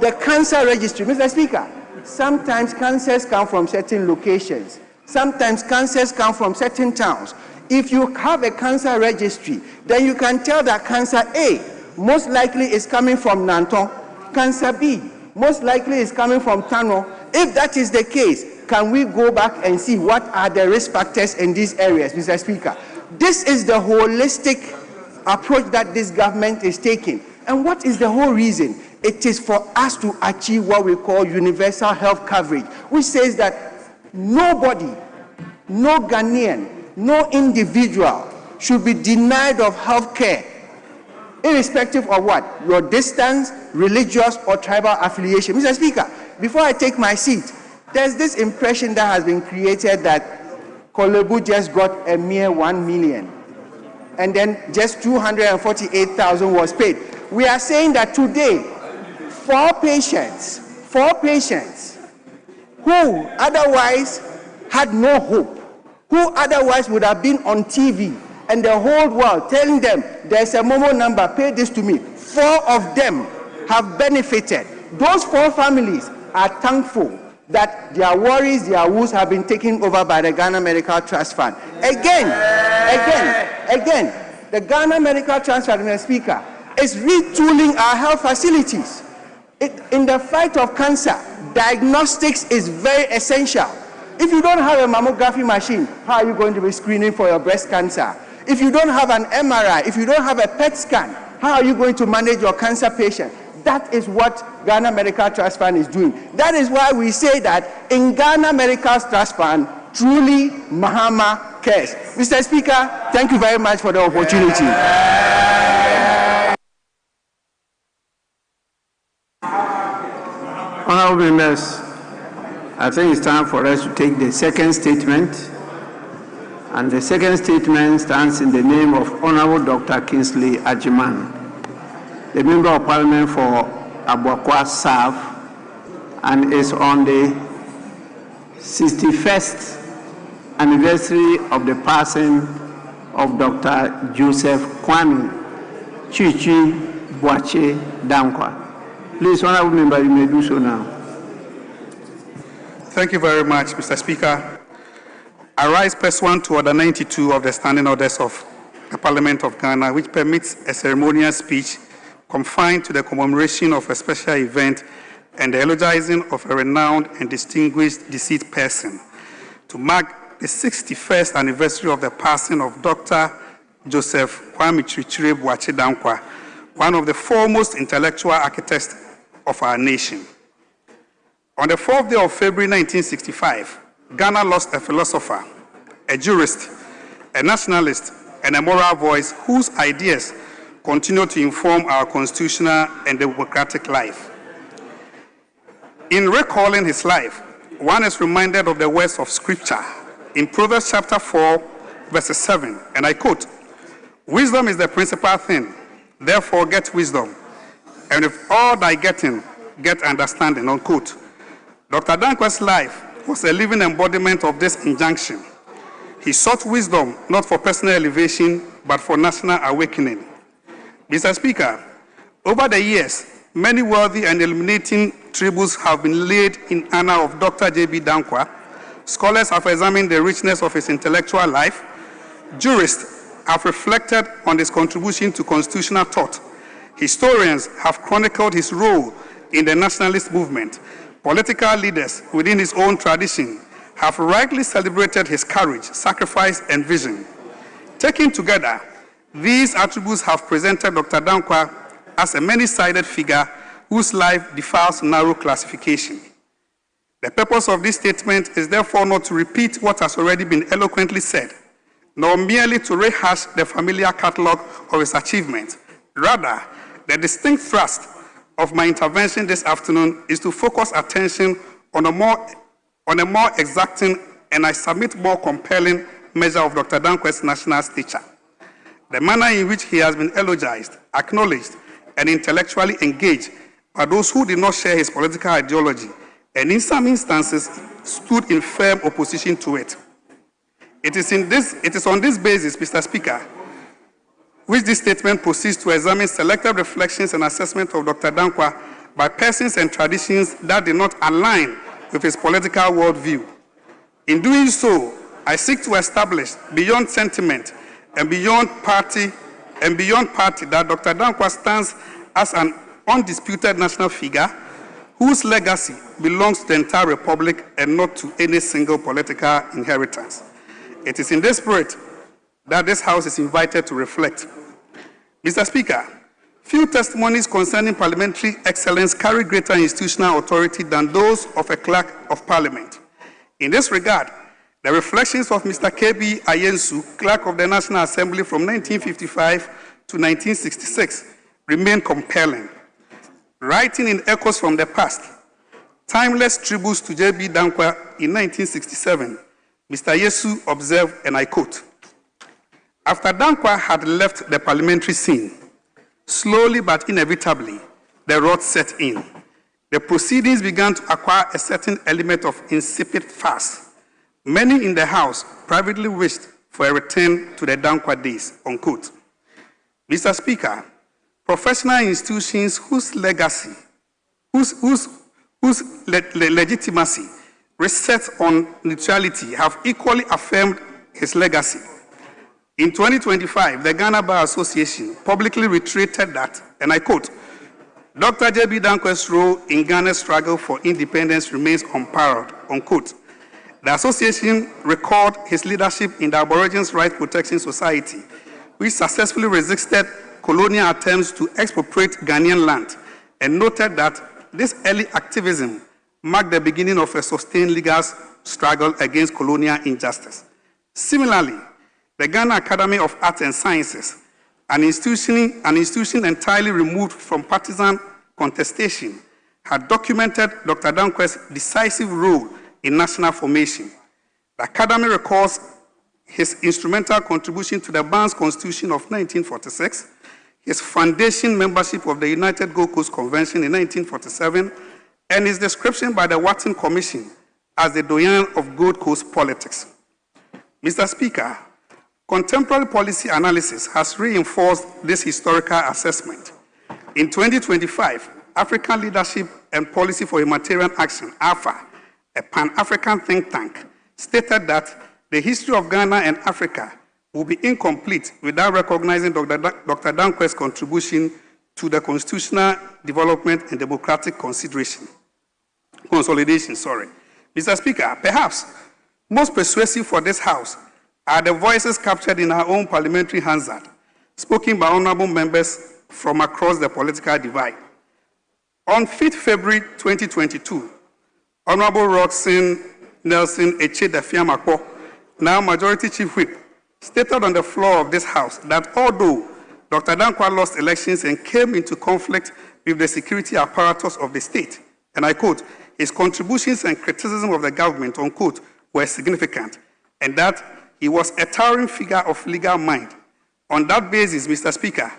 the cancer registry. Mr. Speaker, sometimes cancers come from certain locations. Sometimes cancers come from certain towns. If you have a cancer registry, then you can tell that cancer A most likely is coming from Nanton. Cancer B most likely is coming from Tano. If that is the case, can we go back and see what are the risk factors in these areas, Mr. Speaker? This is the holistic approach that this government is taking. And what is the whole reason? It is for us to achieve what we call universal health coverage, which says that nobody, no Ghanaian, no individual should be denied of health care, irrespective of what? Your distance, religious, or tribal affiliation. Mr. Speaker, before I take my seat, there's this impression that has been created that Kolebu just got a mere 1 million, and then just 248,000 was paid. We are saying that today, four patients who otherwise had no hope, who otherwise would have been on TV and the whole world telling them, there's a Momo number, pay this to me. 4 of them have benefited. Those 4 families are thankful that their worries, their woes have been taken over by the Ghana Medical Trust Fund. Again, the Ghana Medical Trust Fund, Mr. Speaker, is retooling our health facilities. In the fight of cancer, diagnostics is very essential. If you don't have a mammography machine, how are you going to be screening for your breast cancer? If you don't have an MRI, if you don't have a PET scan, how are you going to manage your cancer patient? That is what Ghana Medical Trust Fund is doing. That is why we say that in Ghana Medical Trust Fund, truly Mahama cares. Mr. Speaker, thank you very much for the opportunity. Honorable members, I think it's time for us to take the second statement. And the second statement stands in the name of Honorable Dr. Kingsley Ajiman, the Member of Parliament for Abuakwa South, and is on the 61st anniversary of the passing of Dr. Joseph Kwame Chichi Boache Dankwa. Please, Honorable Member, you may do so now. Thank you very much, Mr. Speaker. I rise pursuant to Order 92 of the Standing Orders of the Parliament of Ghana, which permits a ceremonial speech confined to the commemoration of a special event and the eulogizing of a renowned and distinguished deceased person to mark the 61st anniversary of the passing of Dr. Joseph Kwame Chichi Boache Dankwa, one of the foremost intellectual architects of our nation. On the 4th day of February 1965, Ghana lost a philosopher, a jurist, a nationalist, and a moral voice whose ideas continue to inform our constitutional and democratic life. In recalling his life, one is reminded of the words of Scripture in Proverbs chapter 4, verses 7, and I quote, "Wisdom is the principal thing, therefore get wisdom, and with all thy getting, get understanding," unquote. Dr. Dankwa's life was a living embodiment of this injunction. He sought wisdom not for personal elevation, but for national awakening. Mr. Speaker, over the years, many worthy and illuminating tributes have been laid in honor of Dr. J.B. Dankwa. Scholars have examined the richness of his intellectual life. Jurists have reflected on his contribution to constitutional thought. Historians have chronicled his role in the nationalist movement. Political leaders within his own tradition have rightly celebrated his courage, sacrifice, and vision. Taken together, these attributes have presented Dr. Dankwa as a many-sided figure whose life defies narrow classification. The purpose of this statement is therefore not to repeat what has already been eloquently said, nor merely to rehash the familiar catalogue of his achievements. Rather, the distinct thrust of my intervention this afternoon is to focus attention on a more exacting and, I submit, more compelling measure of Dr. Dankwa's national stature: the manner in which he has been eulogized, acknowledged, and intellectually engaged by those who did not share his political ideology, and in some instances stood in firm opposition to it. It is on this basis, Mr. Speaker, which this statement proceeds to examine selected reflections and assessment of Dr. Dankwa by persons and traditions that did not align with his political worldview. In doing so, I seek to establish beyond sentiment and beyond party that Dr. Dankwa stands as an undisputed national figure whose legacy belongs to the entire Republic and not to any single political inheritance. It is in this spirit that this House is invited to reflect. Mr. Speaker, few testimonies concerning parliamentary excellence carry greater institutional authority than those of a clerk of parliament. In this regard, the reflections of Mr. K.B. Ayensu, clerk of the National Assembly from 1955 to 1966, remain compelling. Writing in Echoes from the Past, timeless tributes to J.B. Dankwa in 1967, Mr. Ayensu observed, and I quote, "After Dankwa had left the parliamentary scene, slowly but inevitably, the rot set in. The proceedings began to acquire a certain element of insipid farce. Many in the House privately wished for a return to the Dankwa days," unquote. Mr. Speaker, professional institutions whose legacy, whose legitimacy rests on neutrality have equally affirmed his legacy. In 2025, the Ghana Bar Association publicly reiterated that, and I quote, "Dr. J.B. Dankwa's role in Ghana's struggle for independence remains unparalleled," unquote. The association recalled his leadership in the Aborigines Rights Protection Society, which successfully resisted colonial attempts to expropriate Ghanaian land, and noted that this early activism marked the beginning of a sustained legal struggle against colonial injustice. Similarly, the Ghana Academy of Arts and Sciences, an institution entirely removed from partisan contestation, had documented Dr. Dankwa's decisive role in national formation. The Academy recalls his instrumental contribution to the Barnes Constitution of 1946, his foundation membership of the United Gold Coast Convention in 1947, and his description by the Wharton Commission as the doyen of Gold Coast politics. Mr. Speaker, contemporary policy analysis has reinforced this historical assessment. In 2025, African Leadership and Policy for Humanitarian Action, AFA, a Pan-African think tank, stated that the history of Ghana and Africa will be incomplete without recognizing Dr. Dankwa's contribution to the constitutional development and democratic consolidation. Mr. Speaker, perhaps most persuasive for this House are the voices captured in our own parliamentary Hansard, spoken by honorable members from across the political divide. On 5th February 2022, Honorable Roxanne Nelson Eche-Dafiamakpo, now Majority Chief Whip, stated on the floor of this House that although Dr. Dankwa lost elections and came into conflict with the security apparatus of the state, and I quote, "his contributions and criticism of the government," unquote, "were significant," and that he was a towering figure of legal mind. On that basis, Mr. Speaker,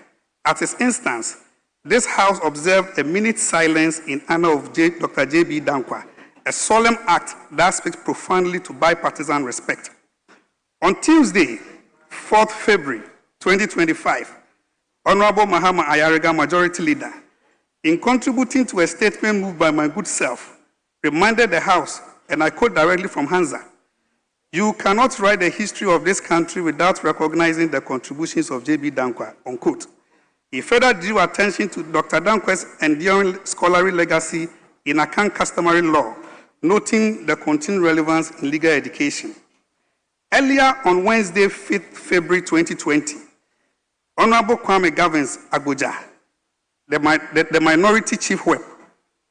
at his instance, this House observed a minute's silence in honor of Dr. J.B. Dankwa, a solemn act that speaks profoundly to bipartisan respect. On Tuesday, 4th February 2025, Honorable Mahama Ayariga, Majority Leader, in contributing to a statement moved by my good self, reminded the House, and I quote directly from Hansa, "You cannot write the history of this country without recognizing the contributions of J.B. Dankwa," unquote. He further drew attention to Dr. Dankwa's enduring scholarly legacy in Akan customary law, noting the continued relevance in legal education. Earlier on Wednesday, 5th February 2020, Honorable Kwame Gavins Agoja, the Minority Chief Whip,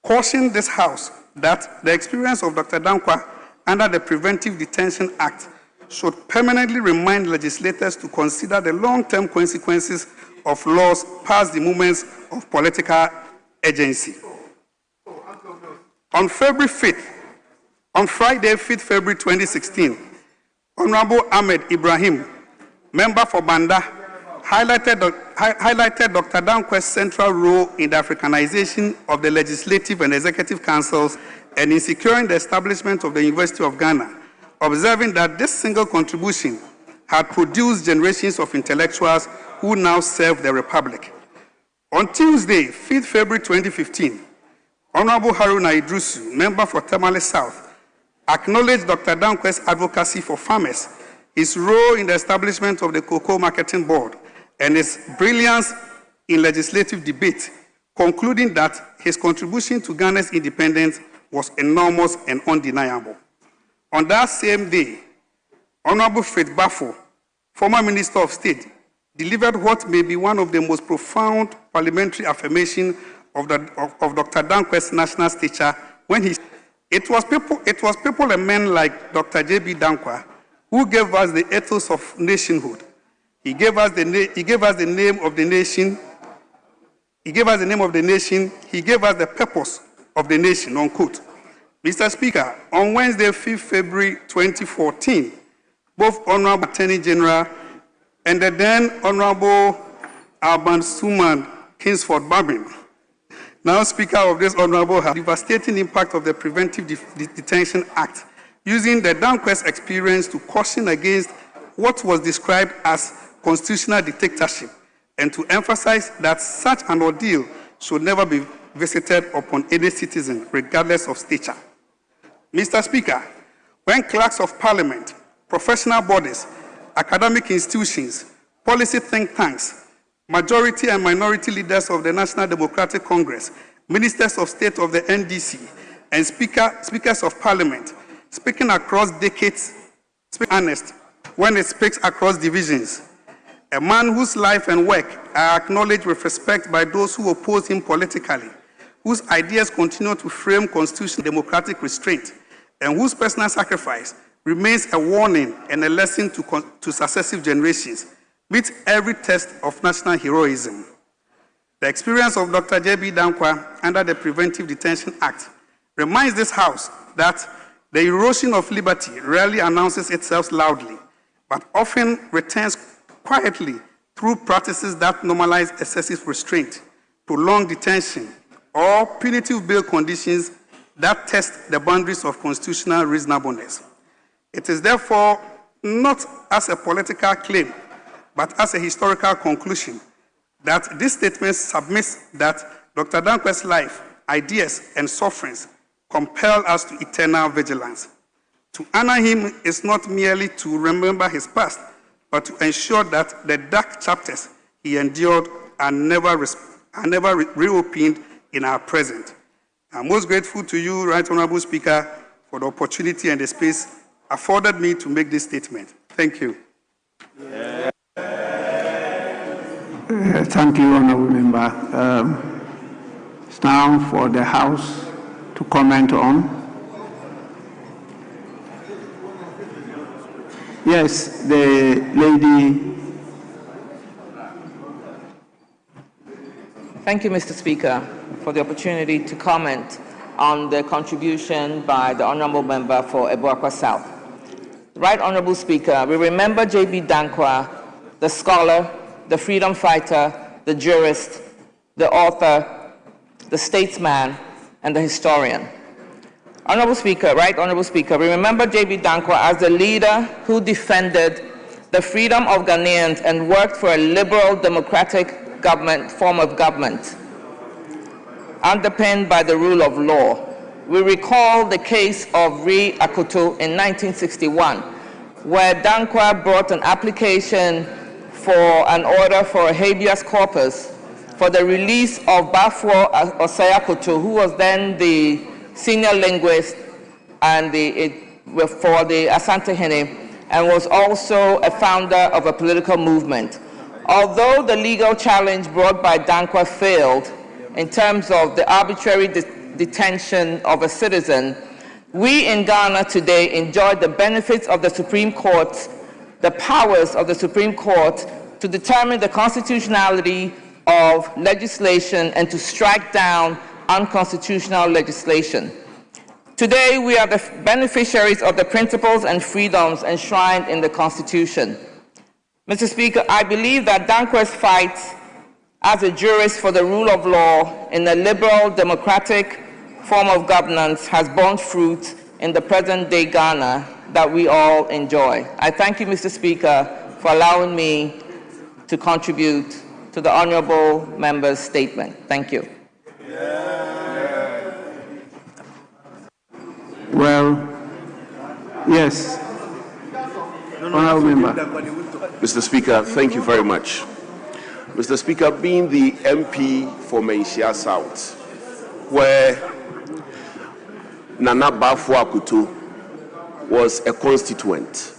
cautioned this House that the experience of Dr. Dankwa under the Preventive Detention Act should permanently remind legislators to consider the long-term consequences of laws past the moments of political agency. On February 5th, on Friday, 5th February 2016, Honorable Ahmed Ibrahim, member for Banda, highlighted Dr. Dankwa's central role in the Africanization of the legislative and executive councils and in securing the establishment of the University of Ghana, observing that this single contribution had produced generations of intellectuals who now serve the Republic. On Tuesday, 5th February 2015, Honorable Haruna Idrusu, member for Tamale South, acknowledged Dr. Dankwa's advocacy for farmers, his role in the establishment of the Cocoa Marketing Board, and his brilliance in legislative debate, concluding that his contribution to Ghana's independence was enormous and undeniable. On that same day, Honorable Faith Bafo, former Minister of State, delivered what may be one of the most profound parliamentary affirmations of Dr. Dankwa's national stature when he it was people and men like Dr. J.B. Dankwa who gave us the ethos of nationhood. He gave us the name of the nation. He gave us the name of the nation. He gave us the purpose of the nation, unquote. Mr. Speaker, on Wednesday, 5th February 2014, both Honorable Attorney General and the then Honorable Alban Suman Kingsford Babin, now Speaker of this Honorable House, devastating impact of the Preventive Detention Act, using the Danquest experience to caution against what was described as constitutional dictatorship and to emphasize that such an ordeal should never be visited upon any citizen, regardless of stature. Mr. Speaker, when clerks of parliament, professional bodies, academic institutions, policy think tanks, majority and minority leaders of the National Democratic Congress, ministers of state of the NDC, and speakers of parliament, speaking across decades, speak honest when it speaks across divisions. A man whose life and work are acknowledged with respect by those who oppose him politically, whose ideas continue to frame constitutional democratic restraint, and whose personal sacrifice remains a warning and a lesson to successive generations, meets every test of national heroism. The experience of Dr. J.B. Dankwa under the Preventive Detention Act reminds this House that the erosion of liberty rarely announces itself loudly, but often returns quietly through practices that normalize excessive restraint, prolonged detention, or punitive bail conditions that test the boundaries of constitutional reasonableness. It is therefore not as a political claim, but as a historical conclusion that this statement submits that Dr. Dankwa's life, ideas, and sufferings compel us to eternal vigilance. To honor him is not merely to remember his past, but to ensure that the dark chapters he endured are never reopened in our present. I'm most grateful to you, Right Honorable Speaker, for the opportunity and the space afforded me to make this statement. Thank you. Thank you, Honorable Member. It's now for the House to comment on. Yes, the lady. Thank you, Mr. Speaker, for the opportunity to comment on the contribution by the Honorable Member for Ebuakwa South. Right Honorable Speaker, we remember J.B. Dankwa, the scholar, the freedom fighter, the jurist, the author, the statesman, and the historian. Honorable Speaker, Right Honorable Speaker, we remember J.B. Dankwa as the leader who defended the freedom of Ghanaians and worked for a liberal democratic form of government, underpinned by the rule of law. We recall the case of Ri Akoto in 1961, where Dankwa brought an application for an order for a habeas corpus for the release of Bafo Osei Akoto, who was then the senior linguist and for the Asante-Hene, and was also a founder of a political movement. Although the legal challenge brought by Dankwa failed in terms of the arbitrary detention of a citizen, we in Ghana today enjoy the benefits of the Supreme Court, the powers of the Supreme Court to determine the constitutionality of legislation and to strike down unconstitutional legislation. Today, we are the beneficiaries of the principles and freedoms enshrined in the Constitution. Mr. Speaker, I believe that Dankwa's fight as a jurist for the rule of law in a liberal democratic form of governance has borne fruit in the present-day Ghana that we all enjoy. I thank you, Mr. Speaker, for allowing me to contribute to the honorable member's statement. Thank you. Yes. Honorable Member. Mr. Speaker, thank you very much. Mr. Speaker, being the MP for Menchia South, where Nana Bafo Akutu was a constituent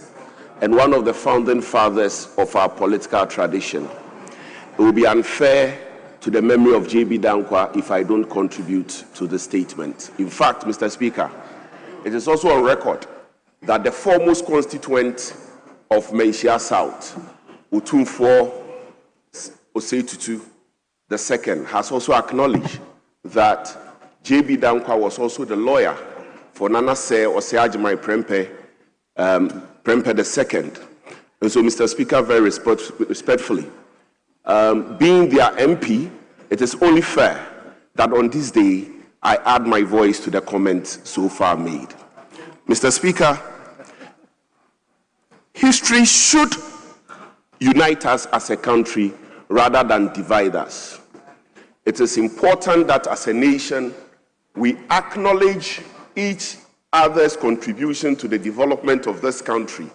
and one of the founding fathers of our political tradition, it would be unfair to the memory of J.B. Dankwa if I don't contribute to the statement. In fact, Mr. Speaker, it is also on record that the foremost constituent of Menchia South, Utumfo Osetutu II, has also acknowledged that J.B. Dankwa was also the lawyer for Nana Se Oseajimai Prempeh II. And so, Mr. Speaker, very respectfully, being their MP, it is only fair that on this day I add my voice to the comments so far made. Mr. Speaker, history should unite us as a country rather than divide us. It is important that as a nation, we acknowledge each other's contribution to the development of this country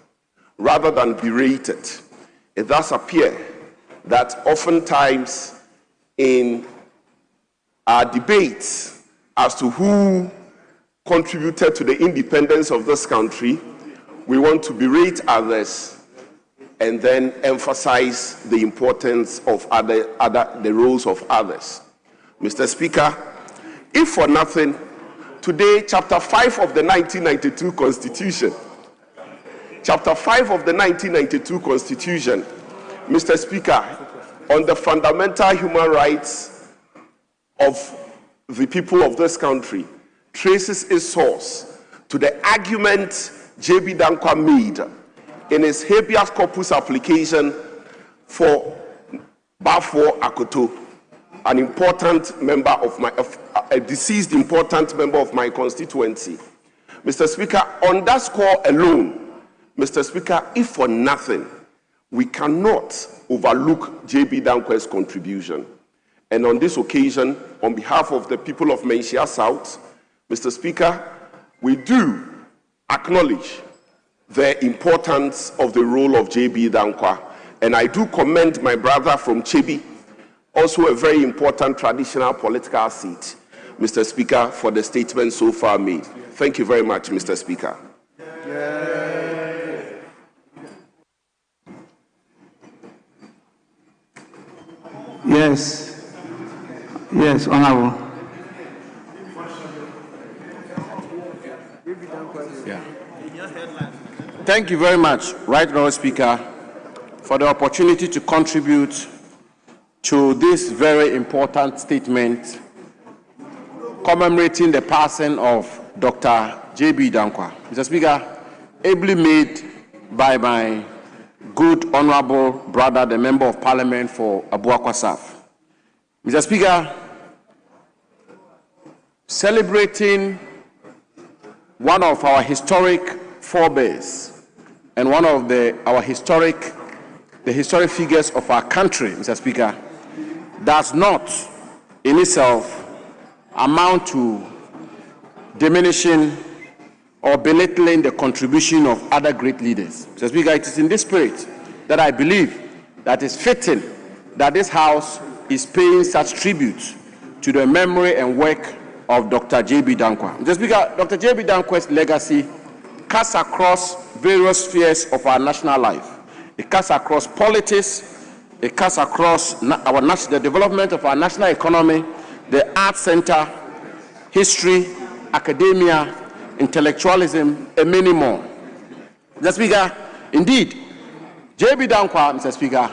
rather than berate it. It does appear that oftentimes in our debates as to who contributed to the independence of this country, we want to berate others and then emphasize the importance of the roles of others. Mr. Speaker, if for nothing, today, Chapter 5 of the 1992 Constitution, Chapter 5 of the 1992 Constitution, Mr. Speaker, on the fundamental human rights of the people of this country, traces its source to the argument J.B. Dankwa made in his habeas corpus application for Bafo Akutu, an important member of a deceased important member of my constituency. Mr. Speaker, on that score alone, Mr. Speaker, if for nothing, we cannot overlook J.B. Dankwa's contribution. And on this occasion, on behalf of the people of Menchia South, Mr. Speaker, we do acknowledge the importance of the role of J.B. Dankwa. And I do commend my brother from Chebi, also a very important traditional political seat, Mr. Speaker, for the statement so far made. Thank you very much, Mr. Speaker. Yes. Yes, Honorable. Yeah. Thank you very much, Right Honourable Speaker, for the opportunity to contribute to this very important statement commemorating the passing of Dr. J.B. Dankwa. Mr. Speaker, ably made by my good honourable brother, the Member of Parliament for Abuakwa South. Mr. Speaker, celebrating one of our historic forebears and one of the historic figures of our country, Mr. Speaker, does not in itself amount to diminishing or belittling the contribution of other great leaders. Mr. Speaker, it is in this spirit that I believe that it's fitting that this House is paying such tribute to the memory and work of Dr. J.B. Dankwa. Mr. Speaker, Dr. J.B. Dankwa's legacy cuts across various spheres of our national life. It cuts across politics, it cuts across the development of our national economy, the arts center, history, academia, intellectualism, and many more. Mr. Speaker, indeed, J.B. Dankwa, Mr. Speaker,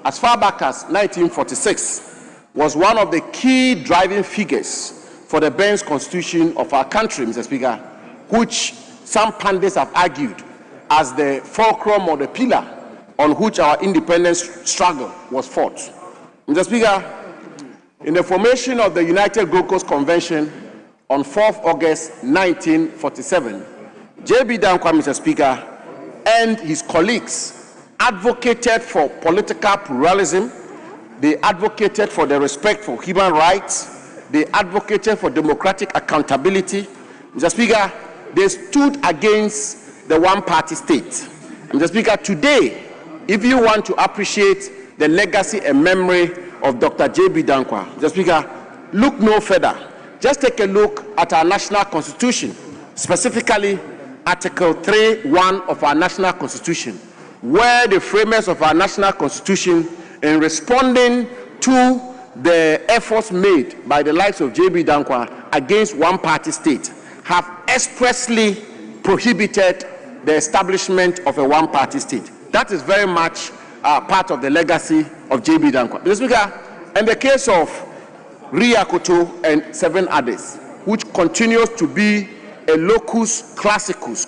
as far back as 1946, was one of the key driving figures for the Benz Constitution of our country, Mr. Speaker, which some pundits have argued as the fulcrum or the pillar on which our independence struggle was fought. Mr. Speaker, in the formation of the United Gold Coast Convention on 4th August 1947, J.B. Dankwa, Mr. Speaker, and his colleagues advocated for political pluralism, they advocated for the respect for human rights, they advocated for democratic accountability. Mr. Speaker, they stood against the one-party state. Mr. Speaker, today, if you want to appreciate the legacy and memory of Dr. J.B. Dankwa, Mr. Speaker, look no further. Just take a look at our national constitution, specifically Article 3(1) of our national constitution, where the framers of our national constitution, in responding to the efforts made by the likes of J.B. Dankwa against one-party state, have expressly prohibited the establishment of a one-party state. That is very much part of the legacy of J.B. Dankwa. Mr. Speaker, in the case of Riakoto and 7 others, which continues to be a locus classicus,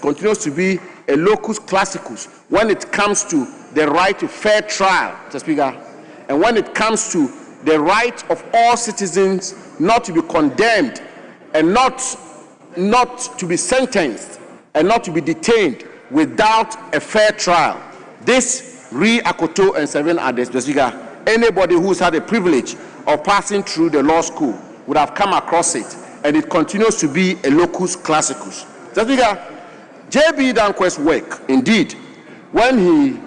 when it comes to the right to fair trial, Mr. Speaker, and when it comes to the right of all citizens not to be condemned and not to be sentenced and not to be detained without a fair trial. This Riakoto and 7 others, Mr. Speaker, anybody who's had the privilege of passing through the law school would have come across it, and it continues to be a locus classicus. Mr. Speaker, J.B. Dankwa's work, indeed, when he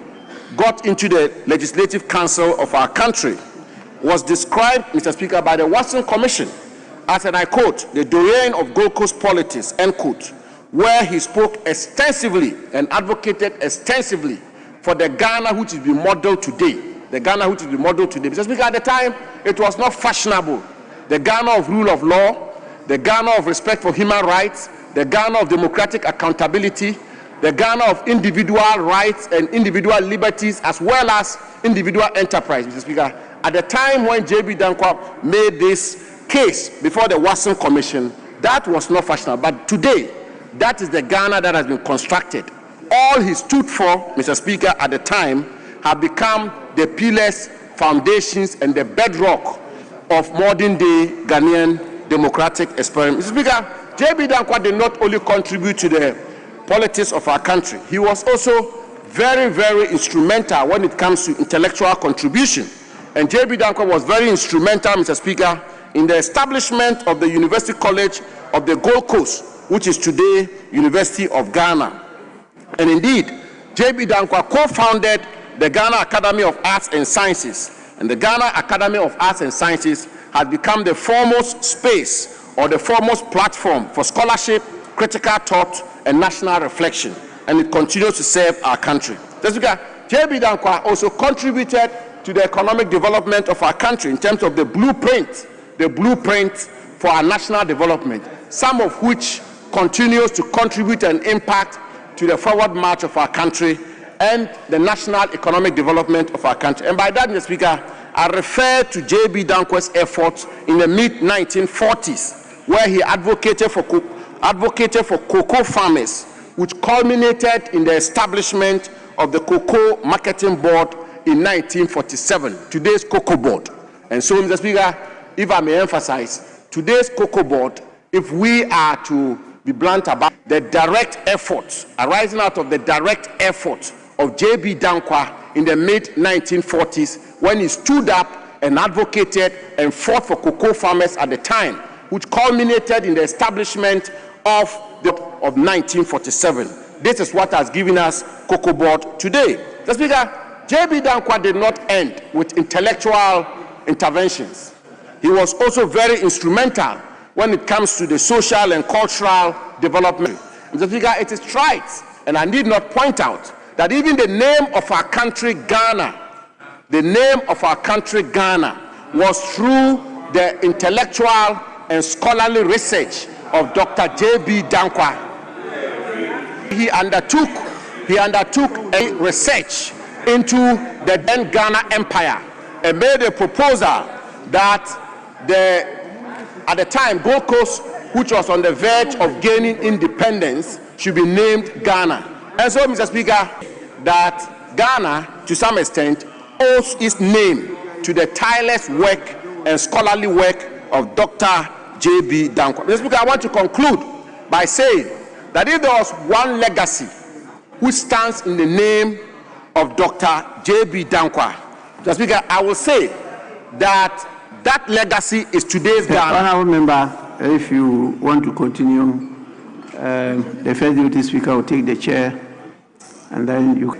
got into the Legislative Council of our country, was described, Mr. Speaker, by the Watson Commission as, and I quote, the doyen of Gold Coast politics, end quote, where he spoke extensively and advocated extensively for the Ghana which is being modeled today. Mr. Speaker, at the time, it was not fashionable. The Ghana of rule of law, the Ghana of respect for human rights, the Ghana of democratic accountability, the Ghana of individual rights and individual liberties, as well as individual enterprise, Mr. Speaker. At the time when J.B. Dankwa made this case before the Watson Commission, that was not fashionable. But today, that is the Ghana that has been constructed. All he stood for, Mr. Speaker, at the time, have become the pillars, foundations, and the bedrock of modern-day Ghanaian democratic experiment. Mr. Speaker, J.B. Dankwa did not only contribute to the politics of our country, he was also very, very instrumental when it comes to intellectual contribution. And J.B. Dankwa was very instrumental, Mr. Speaker, in the establishment of the University College of the Gold Coast, which is today University of Ghana. And indeed, J.B. Dankwa co-founded the Ghana Academy of Arts and Sciences. And the Ghana Academy of Arts and Sciences has become the foremost space or the foremost platform for scholarship, critical thought, and national reflection. And it continues to serve our country. J.B. Dankwa also contributed to the economic development of our country in terms of the blueprint for our national development, some of which continues to contribute and impact to the forward march of our country and the national economic development of our country. And by that, Mr. Speaker, I refer to J.B. Dankwa's efforts in the mid-1940s, where he advocated for cocoa farmers, which culminated in the establishment of the Cocoa Marketing Board in 1947, today's Cocoa Board. And so, Mr. Speaker, if I may emphasize, today's Cocoa Board, if we are to be blunt about the direct efforts, arising out of the direct efforts of J.B. Dankwa in the mid-1940s, when he stood up and advocated and fought for cocoa farmers at the time, which culminated in the establishment of 1947. This is what has given us Cocoa Board today. Mr. Speaker, J.B. Dankwa did not end with intellectual interventions. He was also very instrumental when it comes to the social and cultural development. Mr. Speaker, it is trite, and I need not point out that even the name of our country, Ghana, was through the intellectual and scholarly research of Dr. J.B. Dankwa. He undertook a research into the then Ghana Empire and made a proposal that at the time, Gold Coast, which was on the verge of gaining independence, should be named Ghana. And so, Mr. Speaker, that Ghana, to some extent, owes its name to the tireless work and scholarly work of Dr. J.B. Dankwa. Mr. Speaker, I want to conclude by saying that if there was one legacy which stands in the name of Dr. J.B. Dankwa, Mr. Speaker, I will say that that legacy is today's Ghana. Honourable member, if you want to continue, The first deputy speaker will take the chair, and then you.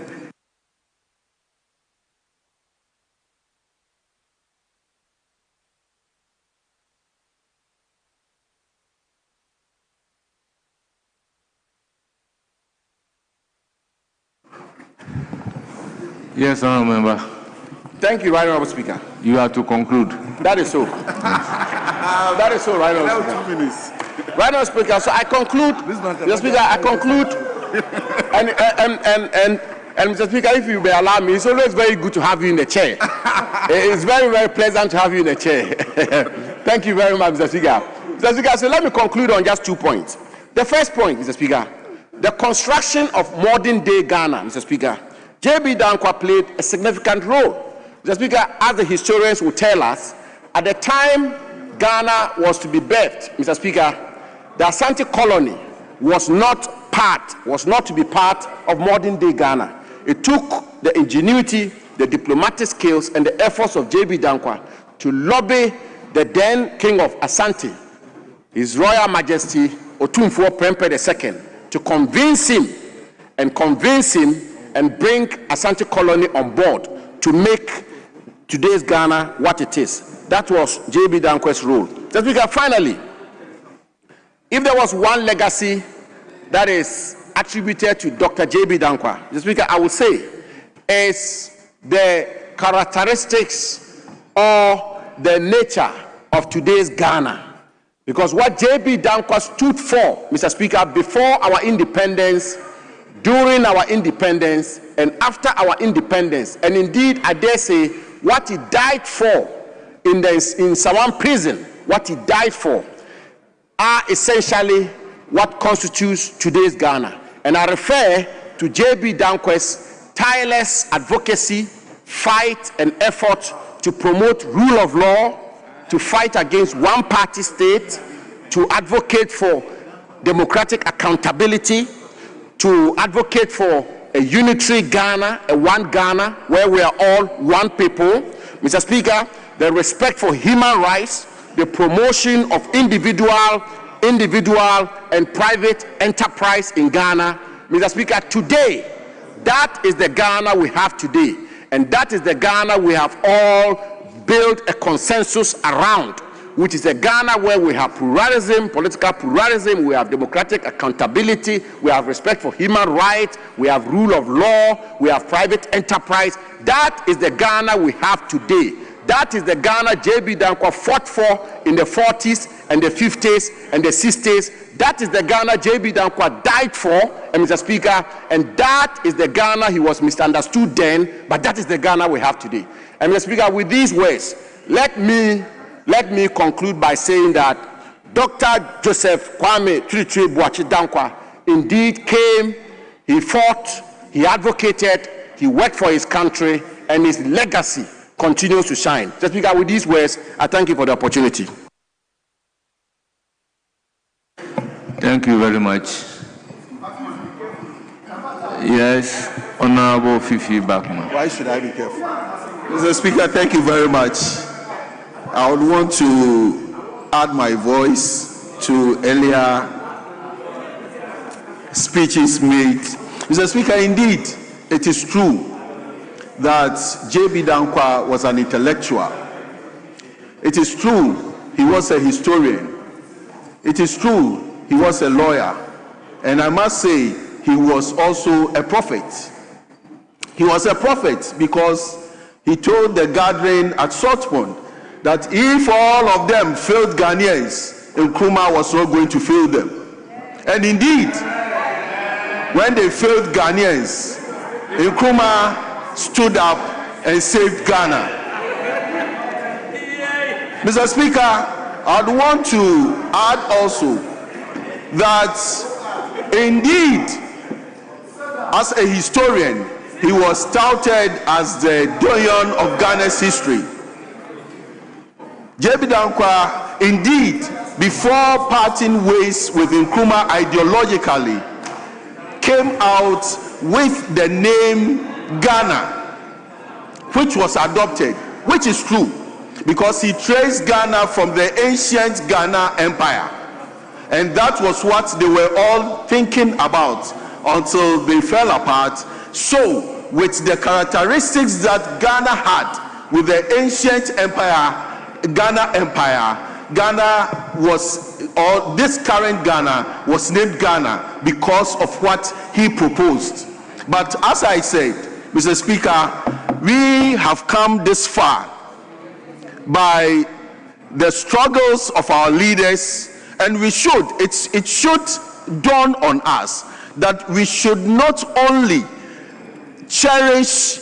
Yes, Honourable Member. Thank you, Right Honourable Speaker. You have to conclude. That is so. That is so, Right Honourable Speaker. 2 minutes. Right Honourable Speaker, so I conclude. Mr. Speaker, I conclude. And Mr. Speaker, if you may allow me, it's always very good to have you in the chair. It's very, very pleasant to have you in the chair. Thank you very much, Mr. Speaker. Mr. Speaker, so let me conclude on just 2 points. The first point, Mr. Speaker, the construction of modern-day Ghana, Mr. Speaker, J.B. Dankwa played a significant role. Mr. Speaker, as the historians will tell us, at the time Ghana was to be birthed, Mr. Speaker, the Asante colony was not to be part of modern-day Ghana. It took the ingenuity, the diplomatic skills, and the efforts of J.B. Dankwa to lobby the then King of Asante, His Royal Majesty Otumfuo Prempeh II, to convince him and bring Asante colony on board to make today's Ghana what it is. That was J.B. Dankwa's role. Mr. Speaker, finally, if there was one legacy that is attributed to Dr. J.B. Dankwa, Mr. Speaker, I would say is the characteristics or the nature of today's Ghana. Because what J.B. Dankwa stood for, Mr. Speaker, before our independence, during our independence, and after our independence, and indeed, I dare say, what he died for in Sawan prison, what he died for, are essentially what constitutes today's Ghana. And I refer to J.B. Dankwa's tireless advocacy, fight, and effort to promote rule of law, to fight against one-party state, to advocate for democratic accountability, to advocate for a unitary Ghana, a one Ghana, where we are all one people. Mr. Speaker, the respect for human rights, the promotion of individual and private enterprise in Ghana. Mr. Speaker, today, that is the Ghana we have today. And that is the Ghana we have all built a consensus around, which is a Ghana where we have pluralism, political pluralism, we have democratic accountability, we have respect for human rights, we have rule of law, we have private enterprise. That is the Ghana we have today. That is the Ghana J.B. Dankwa fought for in the 40s and the 50s and the 60s. That is the Ghana J.B. Dankwa died for, and Mr. Speaker, and that is the Ghana he was misunderstood then, but that is the Ghana we have today. And Mr. Speaker, with these words, let me conclude by saying that Dr. Joseph Kwame Tritri Boachi Dankwa indeed came, he fought, he advocated, he worked for his country, and his legacy continues to shine. Mr. Speaker, with these words, I thank you for the opportunity. Thank you very much. Yes, Honorable Fifi Bachman. Why should I be careful? Mr. Speaker, thank you very much. I would want to add my voice to earlier speeches made. Mr. Speaker, indeed, it is true that J.B. Dankwa was an intellectual. It is true he was a historian. It is true he was a lawyer. And I must say he was also a prophet. He was a prophet because he told the gathering at Saltpond that if all of them failed Ghanaians, Nkrumah was not going to fail them. And indeed, when they failed Ghanaians, Nkrumah stood up and saved Ghana. Mr. Speaker, I'd want to add also that indeed, as a historian, he was touted as the Doyen of Ghana's history. J.B. Dankwa, indeed, before parting ways with Nkrumah ideologically, came out with the name Ghana, which was adopted, which is true, because he traced Ghana from the ancient Ghana Empire. And that was what they were all thinking about until they fell apart. So, with the characteristics that Ghana had with the ancient empire, Ghana was, or this current Ghana was named Ghana because of what he proposed. But as I said, Mr. Speaker, we have come this far by the struggles of our leaders, and it should dawn on us that we should not only cherish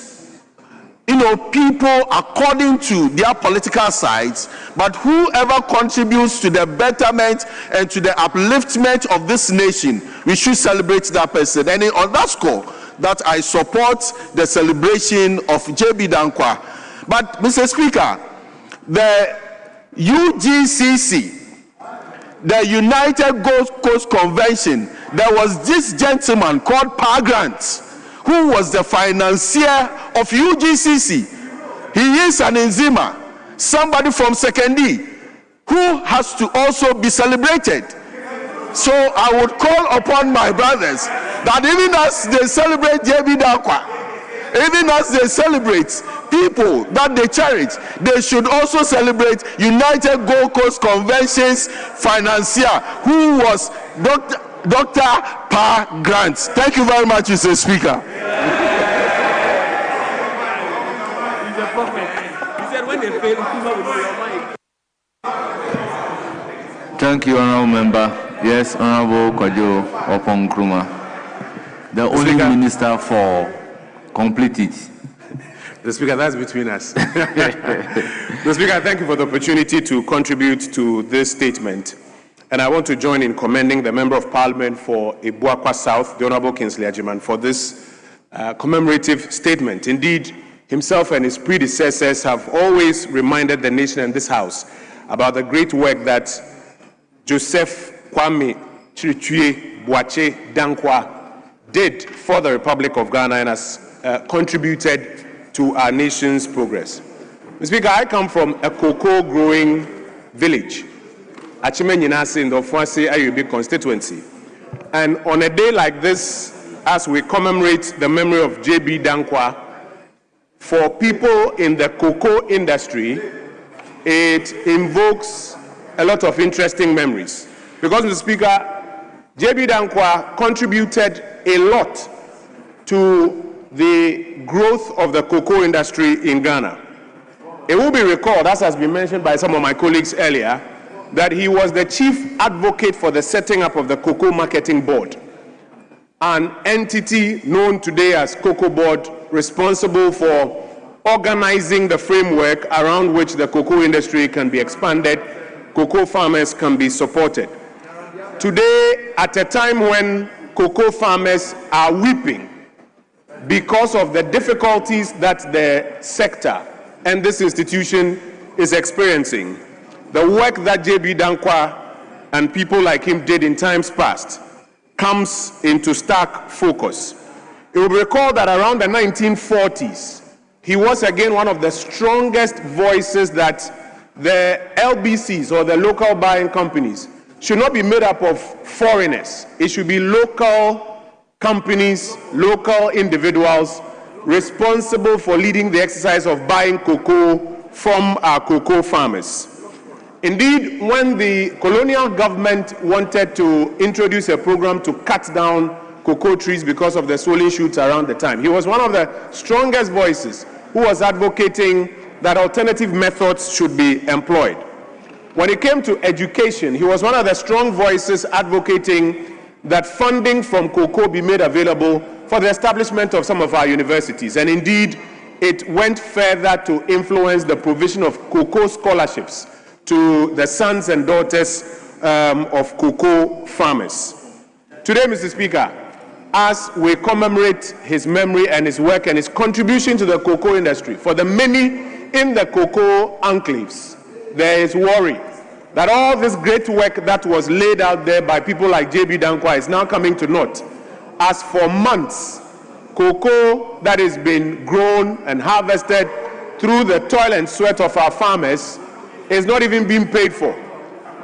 people according to their political sides, but whoever contributes to the betterment and to the upliftment of this nation, we should celebrate that person. And on that score, that I support the celebration of J.B. Dankwa. But Mr. Speaker, the UGCC, the United Gold Coast Convention, there was this gentleman called Pa Grant, who was the financier of UGCC. He is an Nzima, somebody from Sekendi, who has to also be celebrated. So I would call upon my brothers that even as they celebrate J.B. Dankwa, even as they celebrate people that they cherish, they should also celebrate United Gold Coast Convention's financier, who was Dr. Pa Grant. Thank you very much, Mr. Speaker. Thank you, Honourable Member. Yes, Honourable Kwajo Opon Nkrumah, the only minister for complete it. The Speaker, that's between us. The Speaker, thank you for the opportunity to contribute to this statement. And I want to join in commending the Member of Parliament for Ibuakwa South, the Honourable Kingsley Agyemang, for this commemorative statement. Indeed, himself and his predecessors have always reminded the nation and this House about the great work that Joseph Kwame Chirchue Boache Dankwa did for the Republic of Ghana and has contributed to our nation's progress. Mr. Speaker, I come from a cocoa growing village, Achimenyinase in the Ofuase Ayubi constituency. And on a day like this, as we commemorate the memory of J.B. Dankwa, for people in the cocoa industry, it invokes a lot of interesting memories. Because, Mr. Speaker, J.B. Dankwa contributed a lot to the growth of the cocoa industry in Ghana. It will be recalled, as has been mentioned by some of my colleagues earlier, that he was the chief advocate for the setting up of the Cocoa Marketing Board, an entity known today as Cocoa Board, responsible for organizing the framework around which the cocoa industry can be expanded, cocoa farmers can be supported. Today, at a time when cocoa farmers are weeping because of the difficulties that the sector and this institution is experiencing, the work that J.B. Dankwa and people like him did in times past comes into stark focus. You will recall that around the 1940s, he was again one of the strongest voices that the LBCs, or the local buying companies, should not be made up of foreigners. It should be local companies, local individuals responsible for leading the exercise of buying cocoa from our cocoa farmers. Indeed, when the colonial government wanted to introduce a program to cut down cocoa trees because of the swollen shoots around the time, he was one of the strongest voices who was advocating that alternative methods should be employed. When it came to education, he was one of the strong voices advocating that funding from cocoa be made available for the establishment of some of our universities. And indeed, it went further to influence the provision of cocoa scholarships to the sons and daughters of cocoa farmers. Today, Mr. Speaker, as we commemorate his memory and his work and his contribution to the cocoa industry, for the many in the cocoa enclaves, there is worry that all this great work that was laid out there by people like J.B. Dankwa is now coming to naught. As for months, cocoa that has been grown and harvested through the toil and sweat of our farmers is not even being paid for.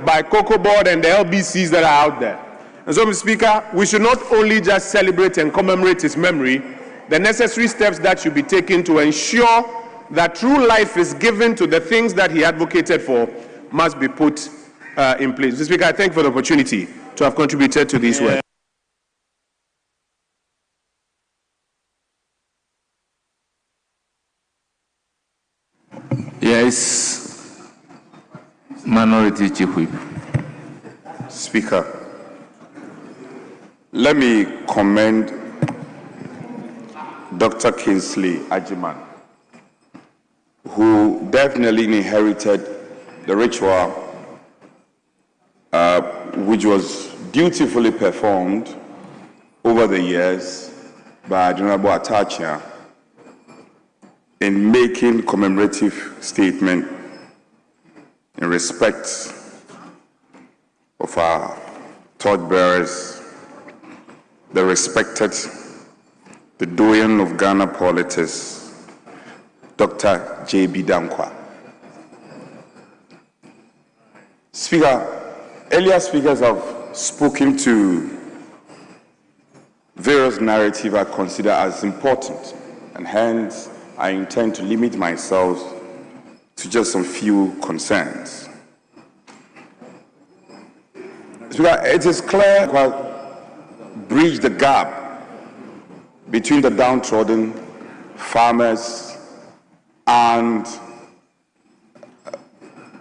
by Cocoa Board and the LBCs that are out there. And so, Mr. Speaker, we should not only just celebrate and commemorate his memory, the necessary steps that should be taken to ensure that true life is given to the things that he advocated for must be put in place. Mr. Speaker, I thank you for the opportunity to have contributed to this work. Yes, Minority Chief Whip. Speaker, let me commend Dr. Kingsley Agyemang, who definitely inherited the ritual which was dutifully performed over the years by Honorable Atachia in making commemorative statement in respect of our torchbearers, the respected, the doyen of Ghana politics, Dr. J.B. Danquah. Speaker, earlier speakers have spoken to various narratives I consider as important, and hence I intend to limit myself to just some few concerns. Speaker, it is clear that bridge the gap between the downtrodden farmers and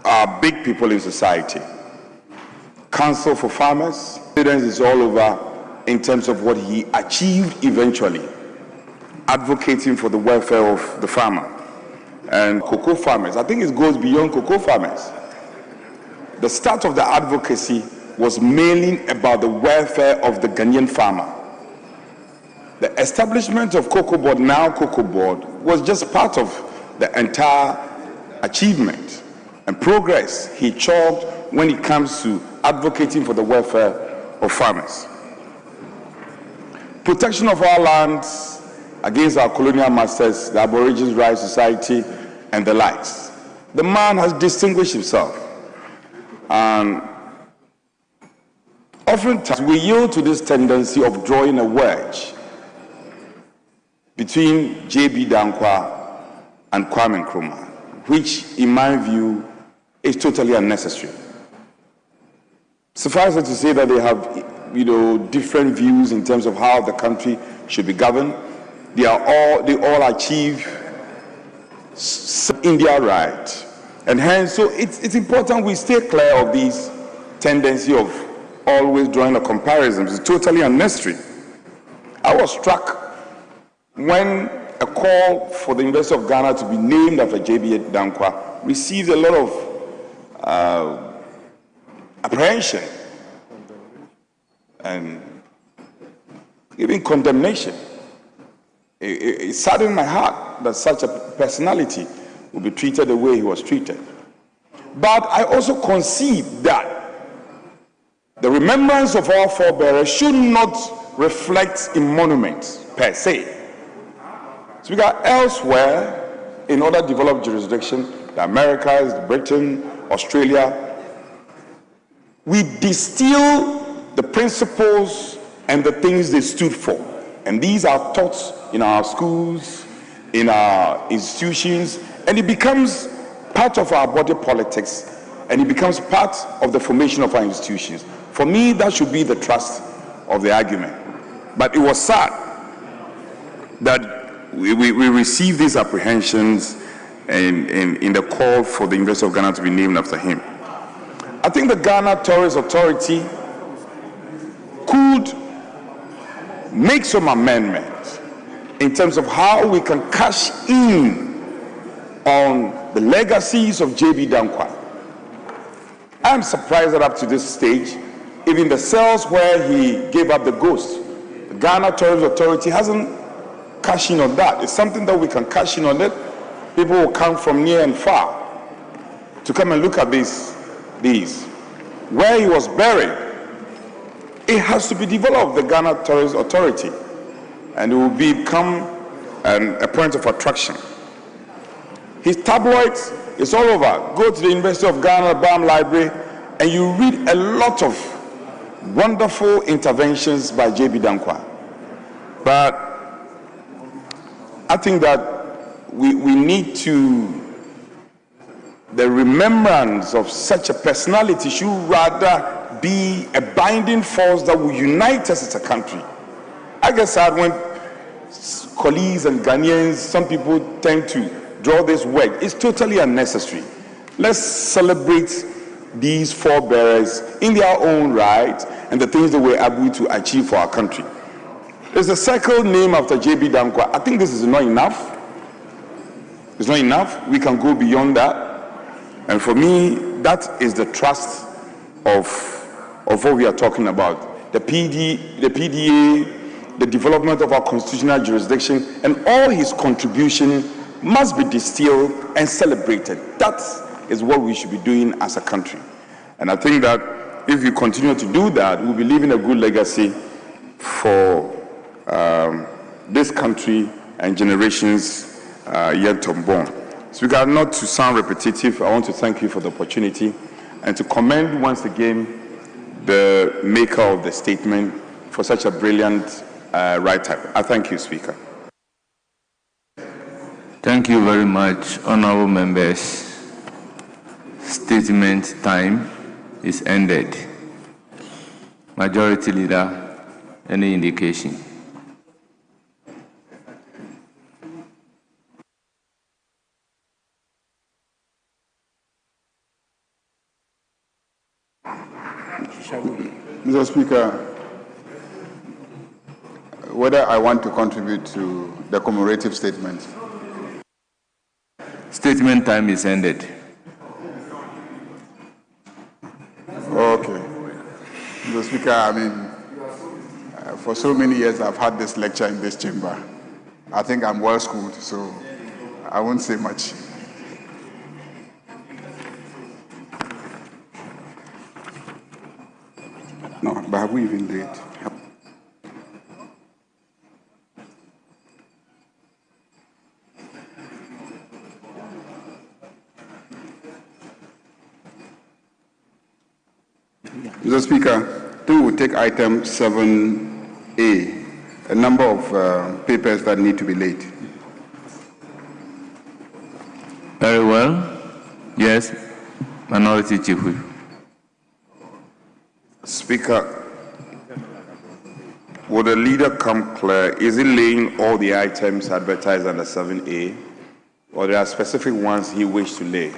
our big people in society. Council for Farmers, evidence is all over in terms of what he achieved eventually, advocating for the welfare of the farmer and cocoa farmers. I think it goes beyond cocoa farmers. The start of the advocacy was mainly about the welfare of the Ghanaian farmer. The establishment of Cocoa Board, now Cocoa Board, was just part of the entire achievement and progress he chalked when it comes to advocating for the welfare of farmers. Protection of our lands against our colonial masters, the Aborigines Rights Society, and the likes. The man has distinguished himself. And oftentimes we yield to this tendency of drawing a wedge between J.B. Danquah and Kwame Nkrumah, which, in my view, is totally unnecessary. Suffice it to say that they have, different views in terms of how the country should be governed. They all achieve India right, and hence, so it's important we stay clear of these tendency of always drawing a comparison. It's totally unnecessary. I was struck when a call for the University of Ghana to be named after J.B. Danquah received a lot of apprehension and even condemnation. It saddened my heart that such a personality would be treated the way he was treated. But I also concede that the remembrance of our forebearers should not reflect in monuments per se. Speaker, elsewhere, in other developed jurisdictions, the Americas, Britain, Australia, we distill the principles and the things they stood for. And these are taught in our schools, in our institutions, and it becomes part of our body politics, and it becomes part of the formation of our institutions. For me, that should be the thrust of the argument. But it was sad that we received these apprehensions in the call for the University of Ghana to be named after him. I think the Ghana Tourist Authority could make some amendments in terms of how we can cash in on the legacies of J.B. Danquah. I'm surprised that up to this stage, even the cells where he gave up the ghost, the Ghana Tourist Authority hasn't cashed in on that. It's something that we can cash in on it. People will come from near and far to come and look at these. Where he was buried, it has to be developed, the Ghana Tourist Authority, and it will become a point of attraction. His tabloids is all over. Go to the University of Ghana, BAM Library, and you read a lot of wonderful interventions by J.B. Dankwa. But I think that we need to, the remembrance of such a personality should rather be a binding force that will unite us as a country. I guess when colleagues and Ghanaians, some people tend to draw this wedge. It's totally unnecessary. Let's celebrate these forebearers in their own right and the things that we're able to achieve for our country. There's a circle named after J.B. Dankwa. I think this is not enough. It's not enough. We can go beyond that. And for me, that is the trust of what we are talking about. The PDA, the development of our constitutional jurisdiction, and all his contribution must be distilled and celebrated. That is what we should be doing as a country. And I think that if we continue to do that, we'll be leaving a good legacy for this country and generations yet to born. Speaker, not to sound repetitive, I want to thank you for the opportunity and to commend once again the maker of the statement for such a brilliant write-up. I thank you, Speaker. Thank you very much, honorable members. Statement time is ended. Majority Leader, any indication? Mr. Speaker, whether I want to contribute to the commemorative statement. Statement time is ended. Okay. Mr. Speaker, I mean, for so many years I've had this lecture in this chamber. I think I'm well schooled, so I won't say much. No, but have we even late? Mr. Speaker, I think we'll take item 7A, a number of papers that need to be laid. Very well. Yes, Minority Chief Whip. Speaker, would the leader come clear? Is he laying all the items advertised under 7A, or there are specific ones he wished to lay?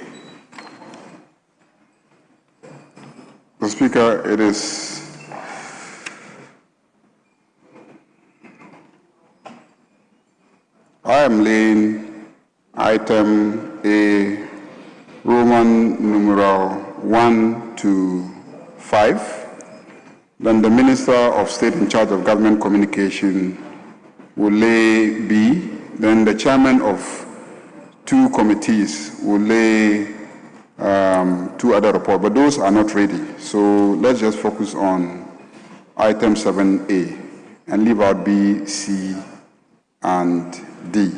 Mr. Speaker, it is I am laying item A, Roman numeral 1 to 5. Then the Minister of State in charge of Government Communication will lay B. Then the chairman of 2 committees will lay 2 other reports, but those are not ready. So let's just focus on item 7A and leave out B, C, and D.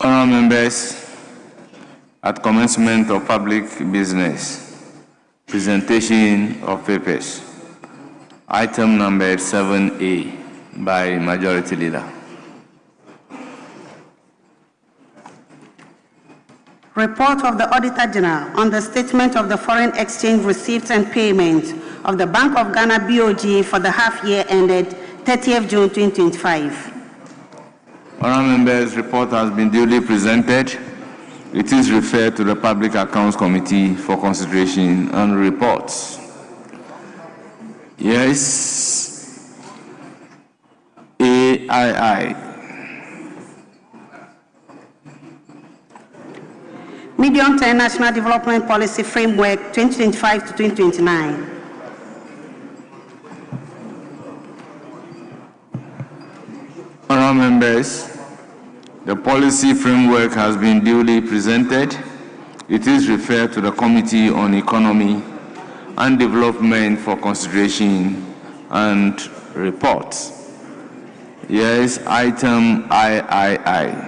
Honourable members, at commencement of public business, presentation of papers, item number 7A by Majority Leader. Report of the Auditor General on the statement of the foreign exchange receipts and payments of the Bank of Ghana BOG for the half year ended 30th June 2025. Honourable members, report has been duly presented. It is referred to the Public Accounts Committee for consideration and reports. Yes. AII. Medium-term National Development Policy Framework 2025 to 2029. Honourable members, the policy framework has been duly presented. It is referred to the Committee on Economy and Development for consideration and reports. Yes, item III.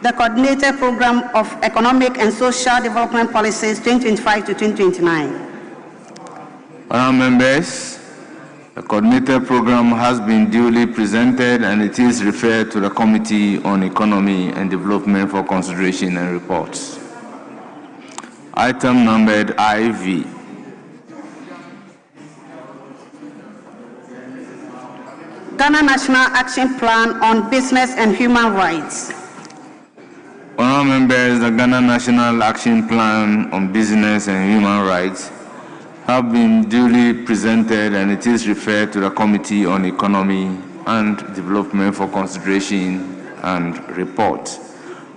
The Coordinated Program of Economic and Social Development Policies 2025 to 2029. Honourable members, the coordinated program has been duly presented and it is referred to the Committee on Economy and Development for consideration and reports. Item numbered IV. Ghana National Action Plan on Business and Human Rights. Honourable members, the Ghana National Action Plan on Business and Human Rights have been duly presented and it is referred to the Committee on Economy and Development for consideration and report.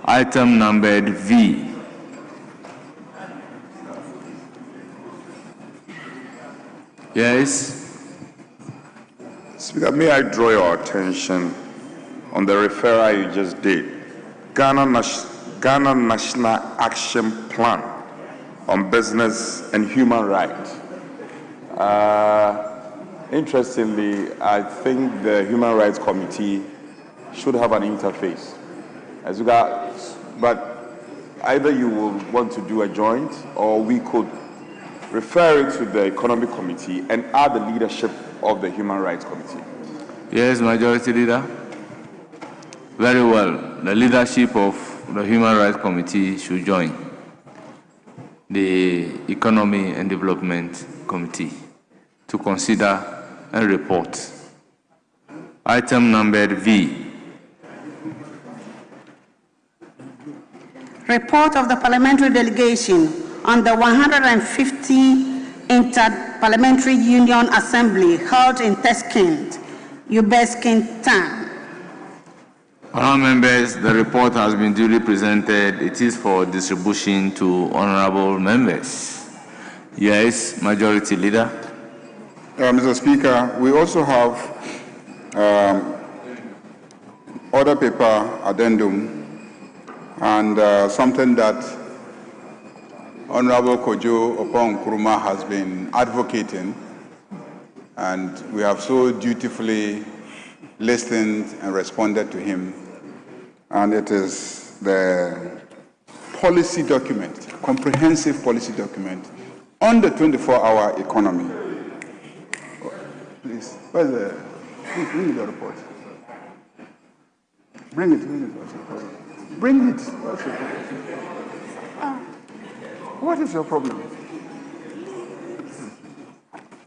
Item numbered V. Yes. Speaker, may I draw your attention on the referral you just did? Ghana National Action Plan on Business and Human Rights. Interestingly, I think the Human Rights Committee should have an interface. But either you will want to do a joint or we could refer it to the Economic Committee and add the leadership of the Human Rights Committee. Yes, Majority Leader. Very well. The leadership of the Human Rights Committee should join the Economy and Development Committee to consider and report. Item numbered V. Report of the Parliamentary Delegation on the 150 Inter-Parliamentary Union Assembly held in Tashkent, Uzbekistan. Honourable members, the report has been duly presented. It is for distribution to honourable members. Yes, Majority Leader. Mr. Speaker, we also have order paper addendum and something that Honourable Kojo Opon Nkrumah has been advocating, and we have so dutifully listened and responded to him. And it is the policy document, comprehensive policy document on the 24-hour economy. Please, where's the, bring the report. Bring it, bring it. What is your problem?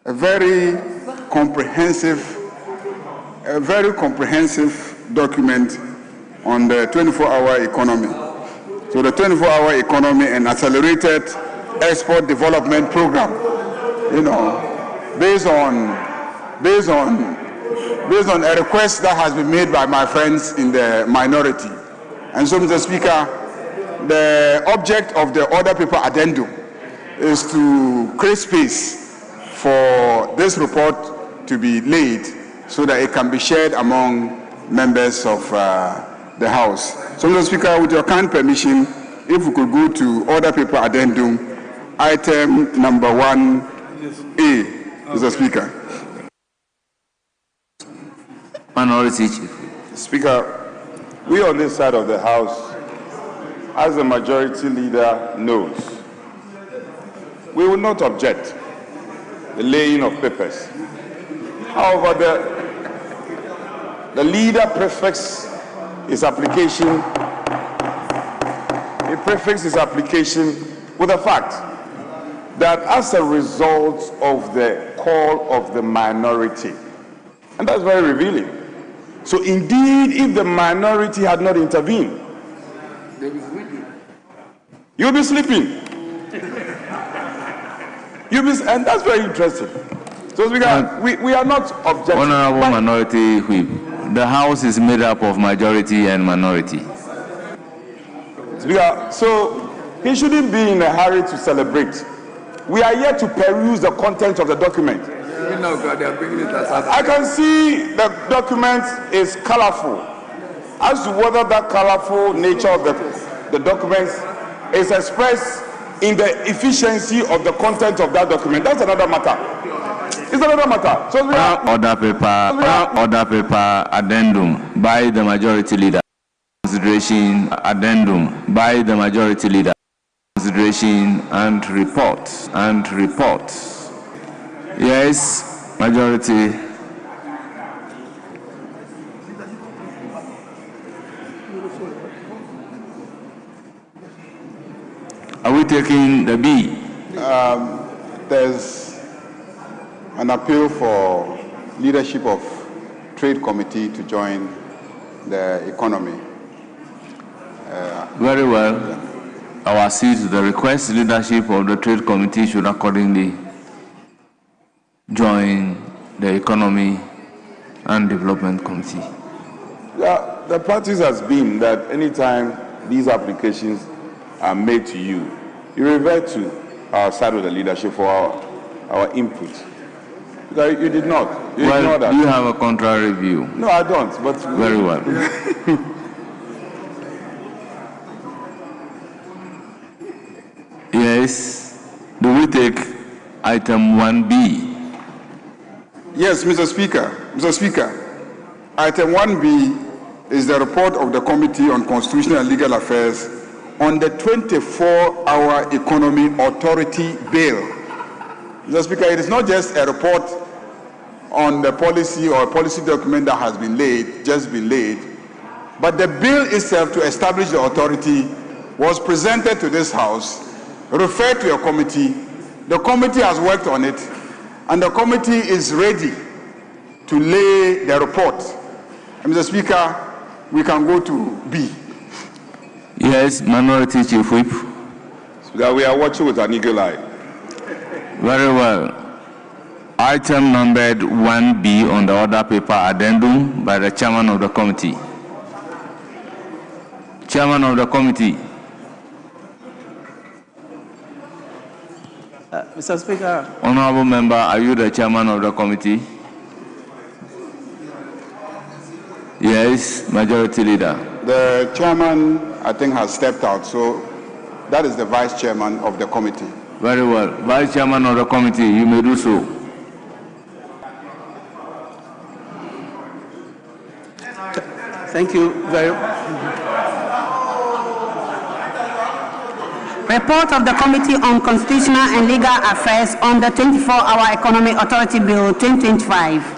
A very comprehensive document on the 24-hour economy. So the 24-hour economy and accelerated export development program, based on a request that has been made by my friends in the minority. And so, Mr. Speaker, the object of the order paper addendum is to create space for this report to be laid so that it can be shared among members of the House. So, Mr. Speaker, with your kind permission, if we could go to order paper addendum, item number 1A, Mr. Speaker. Minority Chief. Speaker, we on this side of the House, as the Majority Leader knows, we will not object the laying of papers. However, the leader prefixed his application. He prefixed his application with the fact that as a result of the call of the minority, and that's very revealing. So indeed, if the minority had not intervened, you'll be sleeping. And that's very interesting. So we are not objecting. Honourable Minority Whip, the House is made up of majority and minority. So he shouldn't be in a hurry to celebrate. We are here to peruse the content of the document. I can see the document is colorful. As to whether that colorful nature of the documents is expressed in the efficiency of the content of that document, that's another matter. It's another matter. So order paper addendum by the majority leader. Consideration addendum by the majority leader. Consideration and report. Yes, majority. Are we taking the B? There's an appeal for leadership of Trade Committee to join the economy. Very well. I will accede to the request. Leadership of the Trade Committee should accordingly join the Economy and Development Committee. Yeah, the practice has been that anytime these applications are made to you, you revert to our side of the leadership for our input. Because you did not. You ignored that. Do you have a contrary view? No, I don't. But very well. Yes. Do we take item 1B? Yes, Mr. Speaker. Mr. Speaker, item 1B is the report of the Committee on Constitutional and Legal Affairs on the 24-hour Economy Authority Bill. Mr. Speaker, it is not just a report on the policy or a policy document that has been laid, but the bill itself to establish the authority was presented to this House, referred to a committee. The committee has worked on it, and the committee is ready to lay the report. And Mr. Speaker, we can go to B. Yes, Minority Chief Whip. Speaker, we are watching with an eagle eye. Very well. Item numbered 1B on the order paper addendum by the Chairman of the Committee. Chairman of the Committee. Mr. Speaker. Honorable Member, are you the Chairman of the Committee? Yes, Majority Leader. The Chairman, I think, has stepped out, so that is the Vice Chairman of the Committee. Very well. Vice Chairman of the Committee, you may do so. Thank you very much. Report of the Committee on Constitutional and Legal Affairs on the 24-Hour Economy Authority Bill 2025.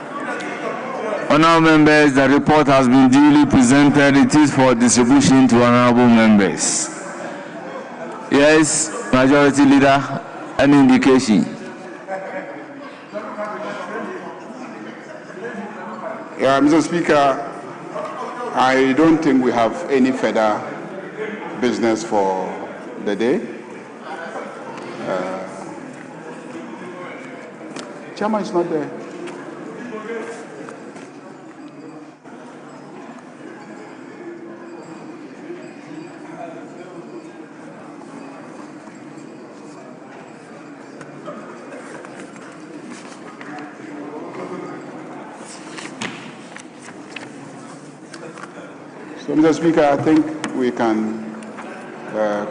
Honourable members, the report has been duly presented. It is for distribution to honourable members. Yes, Majority Leader, an indication. Yeah, Mr. Speaker, I don't think we have any further business for the day. Chairman is not there. So, Mr. Speaker, I think we can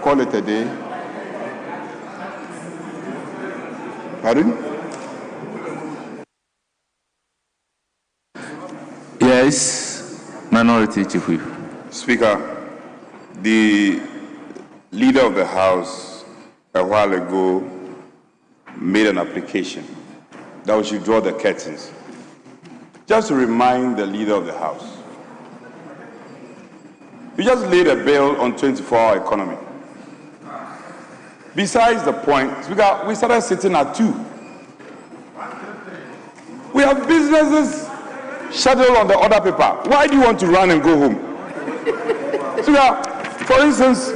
call it a day. Pardon? Yes, Minority Chief Whip. Speaker, the Leader of the House a while ago made an application that we should draw the curtains. Just to remind the Leader of the House, you just laid a bill on 24-hour economy. Besides the point, Speaker, we started sitting at 2. We have businesses scheduled on the order paper. Why do you want to run and go home? Speaker, for instance,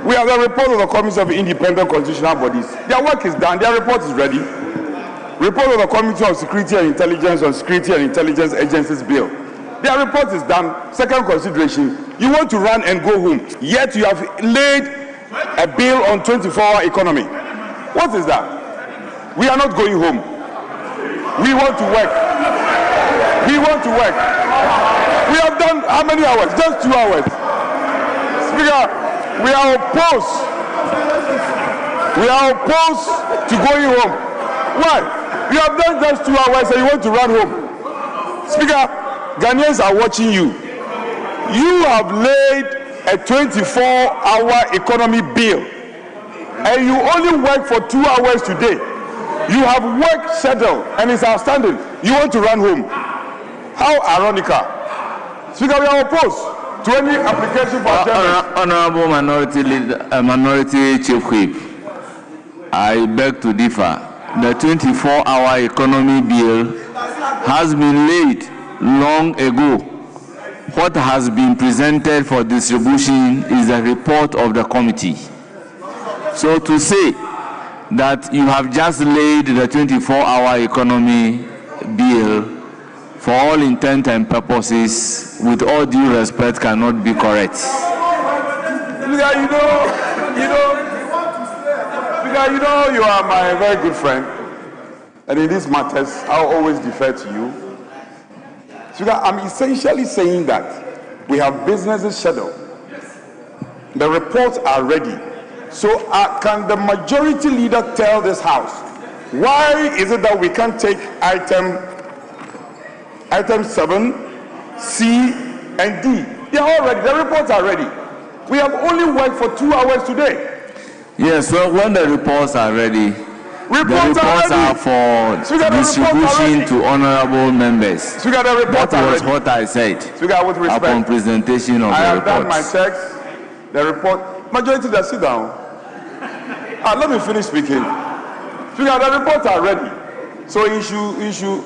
we have the report of the Committee of Independent Constitutional Bodies. Their work is done. Their report is ready. Report of the Committee of Security and Intelligence on Security and Intelligence Agencies Bill. Their report is done. Second consideration. You want to run and go home, yet you have laid a bill on 24-hour economy. What is that? We are not going home. We want to work. We want to work. We have done how many hours? Just 2 hours. Speaker, we are opposed. We are opposed to going home. Why? You have done just 2 hours and you want to run home. Speaker, Ghanaians are watching you. You have laid a 24-hour economy bill and you only work for 2 hours today. You have work scheduled and it's outstanding. You want to run home. How ironical. Speaker, we are opposed to any application for adjournment. Honorable Minority Leader, Minority Chief Whip, I beg to differ. The 24-hour economy bill has been laid long ago. What has been presented for distribution is a report of the committee. So to say that you have just laid the 24-hour economy bill for all intent and purposes, with all due respect, cannot be correct. You are my very good friend, and in these matters, I'll always defer to you. So I'm essentially saying that we have businesses scheduled. The reports are ready. So can the majority leader tell this House, why is it that we can't take item 7, C, and D? They are all ready. The reports are ready. We have only worked for 2 hours today. Yes, well, when the reports are ready, the reports are for distribution to honorable members. That was what I said upon presentation of the reports. I have done my checks. The report, majority that sit down. Let me finish speaking. The reports are ready. So issue.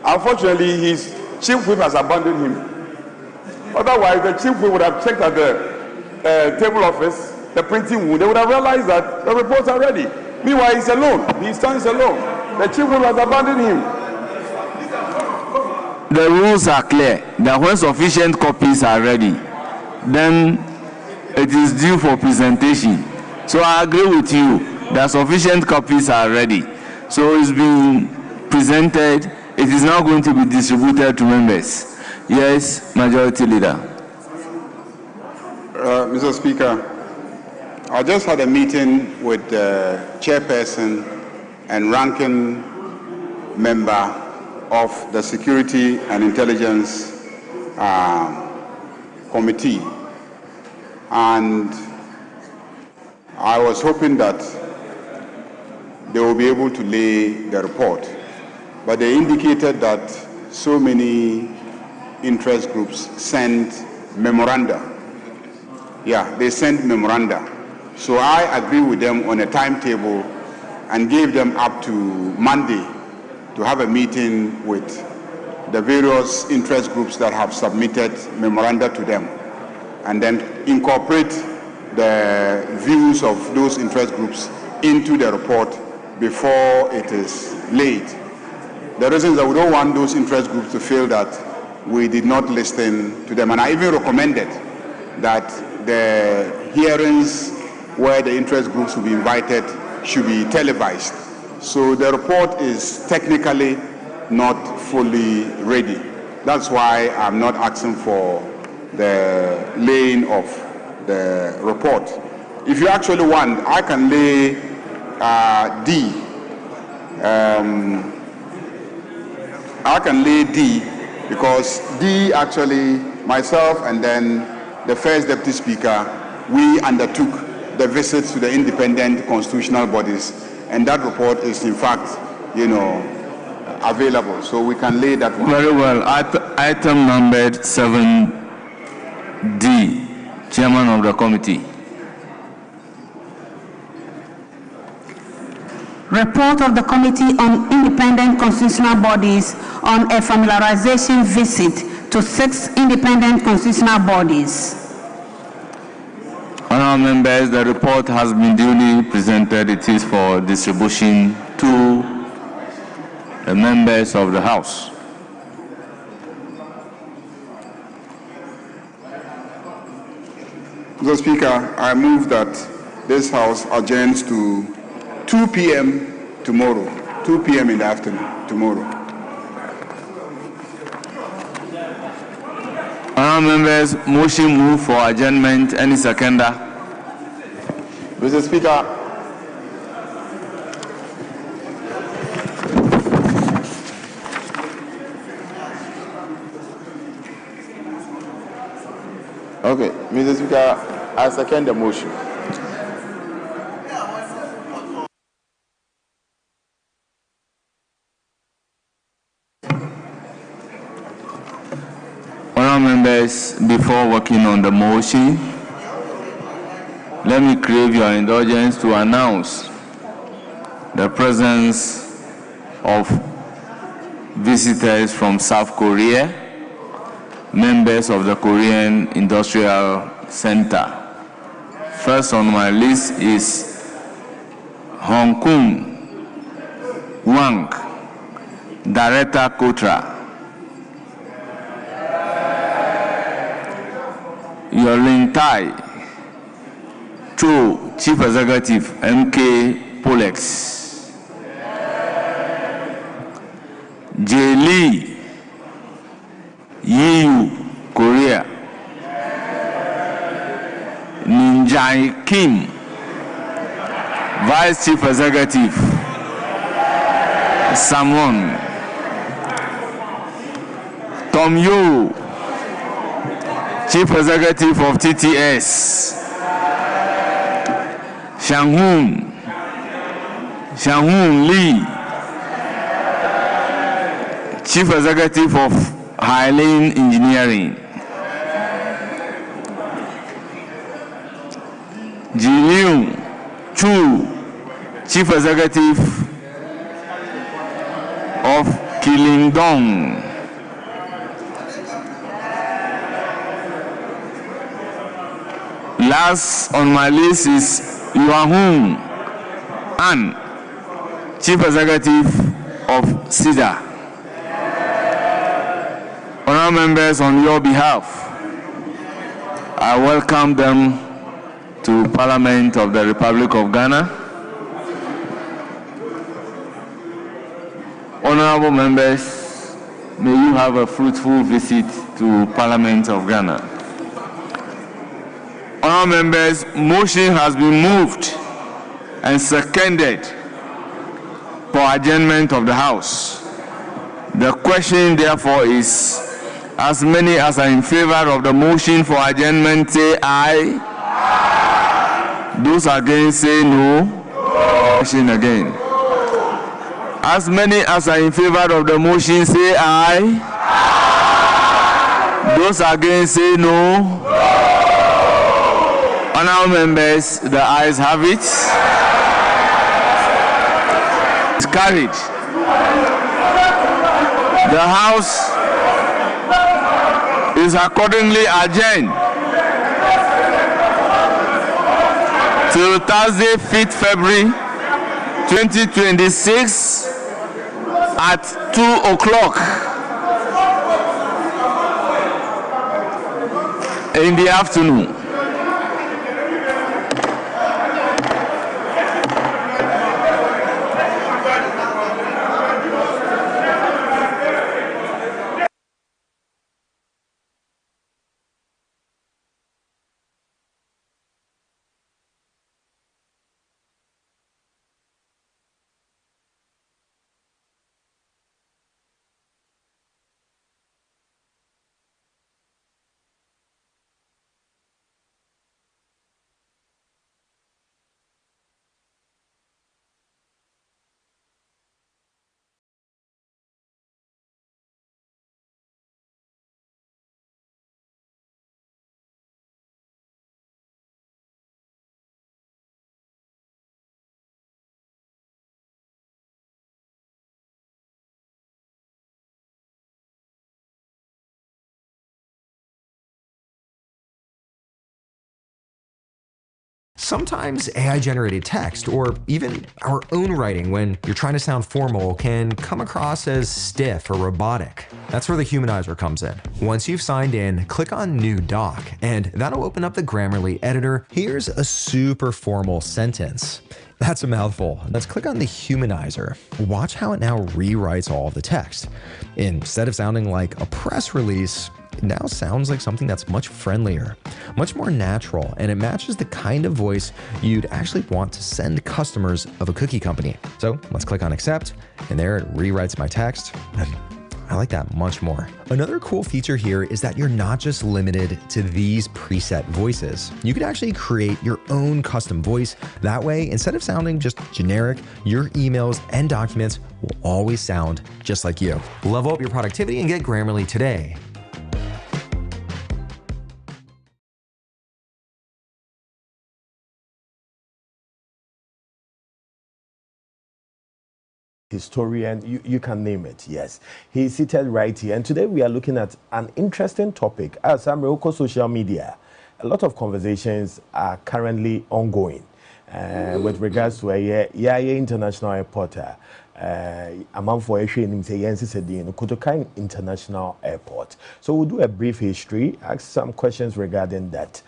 Unfortunately, his chief whip has abandoned him. Otherwise, the chief whip would have checked at the table office, the printing room. They would have realized that the reports are ready. Meanwhile, he's alone. He stands alone. The chief whip has abandoned him. The rules are clear that when sufficient copies are ready, then it is due for presentation. So I agree with you that sufficient copies are ready. So it's been presented. It is now going to be distributed to members. Yes, Majority Leader. Mr. Speaker, I just had a meeting with the chairperson and ranking member of the Security and Intelligence Committee, and I was hoping that they will be able to lay the report, but they indicated that so many interest groups sent memoranda. Yeah, they sent memoranda. So I agree with them on a timetable and gave them up to Monday to have a meeting with the various interest groups that have submitted memoranda to them, and then incorporate the views of those interest groups into the report before it is laid. The reason is that we don't want those interest groups to feel that we did not listen to them. And I even recommended that the hearings where the interest groups will be invited should be televised. So the report is technically not fully ready. That's why I'm not asking for the laying of the report. If you actually want, I can lay D. I can lay D because D actually, myself and then the first Deputy Speaker, we undertook the visits to the independent constitutional bodies, and that report is in fact, available. So we can lay that one. Very well. Item numbered 7D, Chairman of the Committee. Report of the Committee on Independent Constitutional Bodies on a familiarization visit to 6 independent constitutional bodies. Honourable members, the report has been duly presented. It is for distribution to the members of the House. Mr. Speaker, I move that this House adjourns to 2 p.m. tomorrow, 2 p.m. in the afternoon tomorrow. Honourable members, motion move for adjournment. Any seconder? Mr. Speaker, okay, Mr. Speaker, I second the motion. Members, before working on the motion, let me crave your indulgence to announce the presence of visitors from South Korea, members of the Korean Industrial Center. First on my list is Hong Kong Wang, Director Kotra. Yolin Tai Cho, Chief Executive, MK Polex. J. Lee EU, Korea. Ninjai Kim, Vice Chief Executive, Samwon. Tom Yo, Chief Executive of TTS. Shang-Hoon Lee, Chief Executive of Highland Engineering. Ji-Liu Chu, Chief Executive of Kilingdong. Last on my list is Yuan An, Chief Executive of SIDA. Honourable members, on your behalf, I welcome them to Parliament of the Republic of Ghana. Honourable members, may you have a fruitful visit to Parliament of Ghana. Honourable members, motion has been moved and seconded for adjournment of the House. The question, therefore, is, as many as are in favor of the motion for adjournment, say aye. Those against, say no. Question again. As many as are in favor of the motion, say aye. Those against, say no. Honourable members, the ayes have it. It's carried. The House is accordingly adjourned till Thursday, 5th February 2026 at 2 o'clock in the afternoon. Sometimes AI-generated text, or even our own writing when you're trying to sound formal, can come across as stiff or robotic. That's where the humanizer comes in. Once you've signed in, click on New Doc, and that'll open up the Grammarly editor. Here's a super formal sentence. That's a mouthful. Let's click on the humanizer. Watch how it now rewrites all of the text. Instead of sounding like a press release, it now sounds like something that's much friendlier, much more natural, and it matches the kind of voice you'd actually want to send customers of a cookie company. So let's click on accept, and there it rewrites my text. I like that much more. Another cool feature here is that you're not just limited to these preset voices. You can actually create your own custom voice. That way, instead of sounding just generic, your emails and documents will always sound just like you. Level up your productivity and get Grammarly today. Historian, you can name it, yes. He's seated right here. And today we are looking at an interesting topic. As I'm on social media, a lot of conversations are currently ongoing with regards to a international airport. Among for a Kotoka International Airport. So we'll do a brief history, ask some questions regarding that.